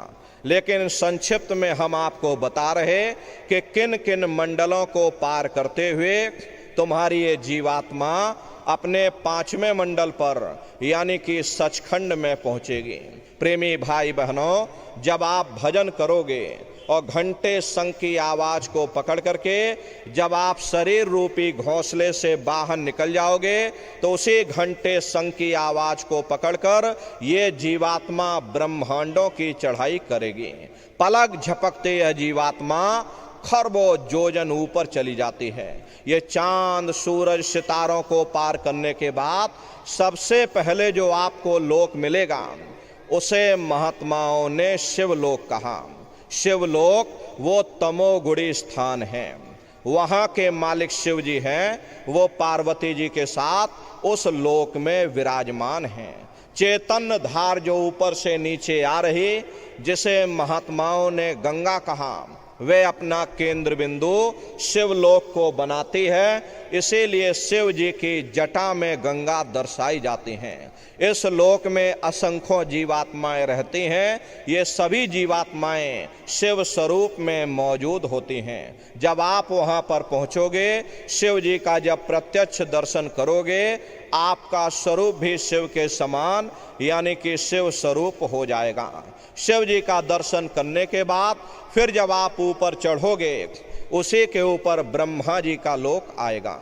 लेकिन संक्षिप्त में हम आपको बता रहे कि किन किन मंडलों को पार करते हुए तुम्हारी ये जीवात्मा अपने 5वें मंडल पर यानी कि सचखंड में पहुंचेगी। प्रेमी भाई बहनों, जब आप भजन करोगे और घंटे शंख की आवाज को पकड़ करके जब आप शरीर रूपी घोंसले से बाहर निकल जाओगे, तो उसी घंटे शंख की आवाज को पकड़कर ये जीवात्मा ब्रह्मांडों की चढ़ाई करेगी। पलक झपकते यह जीवात्मा खरबों योजन ऊपर चली जाती है। ये चांद सूरज सितारों को पार करने के बाद सबसे पहले जो आपको लोक मिलेगा उसे महात्माओं ने शिवलोक कहा। शिवलोक वो तमोगुणी स्थान है। वहाँ के मालिक शिव जी हैं, वो पार्वती जी के साथ उस लोक में विराजमान हैं। चैतन्य धार जो ऊपर से नीचे आ रही, जिसे महात्माओं ने गंगा कहा, वे अपना केंद्र बिंदु शिवलोक को बनाती है। इसीलिए शिव जी की जटा में गंगा दर्शाई जाती हैं। इस लोक में असंख्यों जीवात्माएं रहती हैं। ये सभी जीवात्माएं शिव स्वरूप में मौजूद होती हैं। जब आप वहां पर पहुंचोगे, शिव जी का जब प्रत्यक्ष दर्शन करोगे, आपका स्वरूप भी शिव के समान यानी कि शिव स्वरूप हो जाएगा। शिव जी का दर्शन करने के बाद फिर जब आप ऊपर चढ़ोगे, उसी के ऊपर ब्रह्मा जी का लोक आएगा।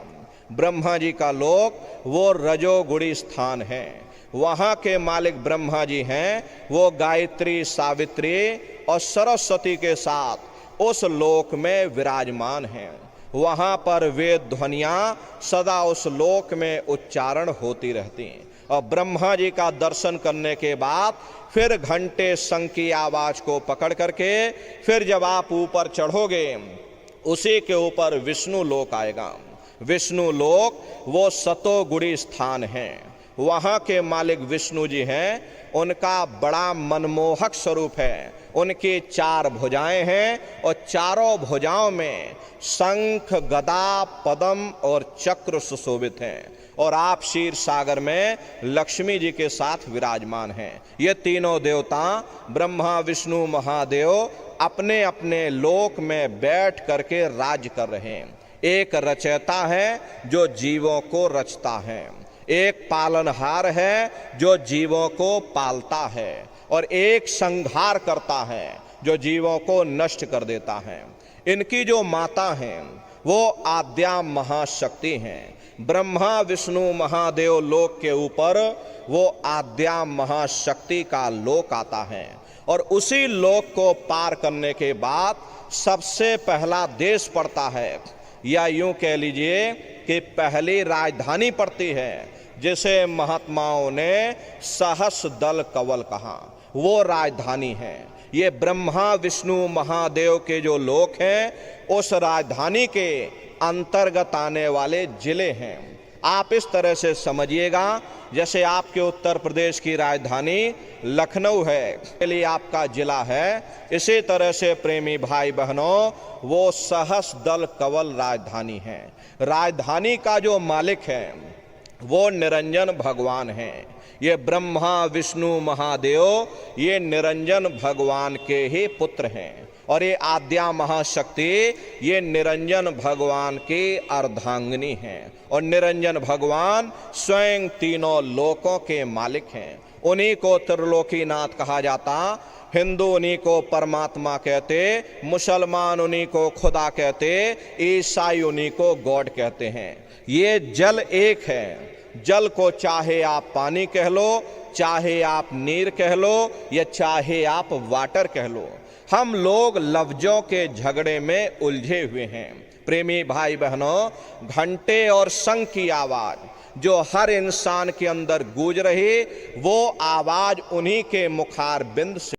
ब्रह्मा जी का लोक वो रजोगुणी स्थान है। वहाँ के मालिक ब्रह्मा जी हैं, वो गायत्री, सावित्री और सरस्वती के साथ उस लोक में विराजमान हैं। वहाँ पर वेद ध्वनियाँ सदा उस लोक में उच्चारण होती रहती हैं। और ब्रह्मा जी का दर्शन करने के बाद फिर घंटे शंख की आवाज को पकड़ करके फिर जब आप ऊपर चढ़ोगे, उसी के ऊपर विष्णु लोक आएगा। विष्णु लोक वो सतोगुणी स्थान है। वहाँ के मालिक विष्णु जी हैं, उनका बड़ा मनमोहक स्वरूप है। उनकी 4 भुजाएं हैं और चारों भुजाओं में शंख, गदा, पद्म और चक्र सुशोभित हैं। और आप क्षीर सागर में लक्ष्मी जी के साथ विराजमान हैं। ये तीनों देवता ब्रह्मा, विष्णु, महादेव अपने अपने लोक में बैठ करके राज्य कर रहे हैं। एक रचयिता है जो जीवों को रचता है, एक पालनहार है जो जीवों को पालता है, और एक संहार करता है जो जीवों को नष्ट कर देता है। इनकी जो माता हैं वो आद्या महाशक्ति हैं। ब्रह्मा, विष्णु, महादेव लोक के ऊपर वो आद्या महाशक्ति का लोक आता है। और उसी लोक को पार करने के बाद सबसे पहला देश पड़ता है, या यूं कह लीजिए कि पहली राजधानी पड़ती है, जिसे महात्माओं ने सहस्र दल कवल कहा। वो राजधानी है। ये ब्रह्मा, विष्णु, महादेव के जो लोक हैं, उस राजधानी के अंतर्गत आने वाले जिले हैं। आप इस तरह से समझिएगा, जैसे आपके उत्तर प्रदेश की राजधानी लखनऊ है, के लिए आपका जिला है। इसी तरह से प्रेमी भाई बहनों, वो सहस्र दल कवल राजधानी है। राजधानी का जो मालिक है वो निरंजन भगवान हैं। ये ब्रह्मा, विष्णु, महादेव ये निरंजन भगवान के ही पुत्र हैं। और ये आद्या महाशक्ति ये निरंजन भगवान की अर्धांगिनी हैं। और निरंजन भगवान स्वयं तीनों लोकों के मालिक हैं। उन्हीं को त्रिलोकीनाथ कहा जाता। हिंदू उन्हीं को परमात्मा कहते, मुसलमान उन्हीं को खुदा कहते, ईसाई उन्हीं को गॉड कहते हैं। ये जल एक है। जल को चाहे आप पानी कह लो, चाहे आप नीर कह लो, या चाहे आप वाटर कह लो, हम लोग लफ्जों के झगड़े में उलझे हुए हैं। प्रेमी भाई बहनों, घंटे और शंख की आवाज जो हर इंसान के अंदर गूंज रही, वो आवाज उन्हीं के मुखार बिंद से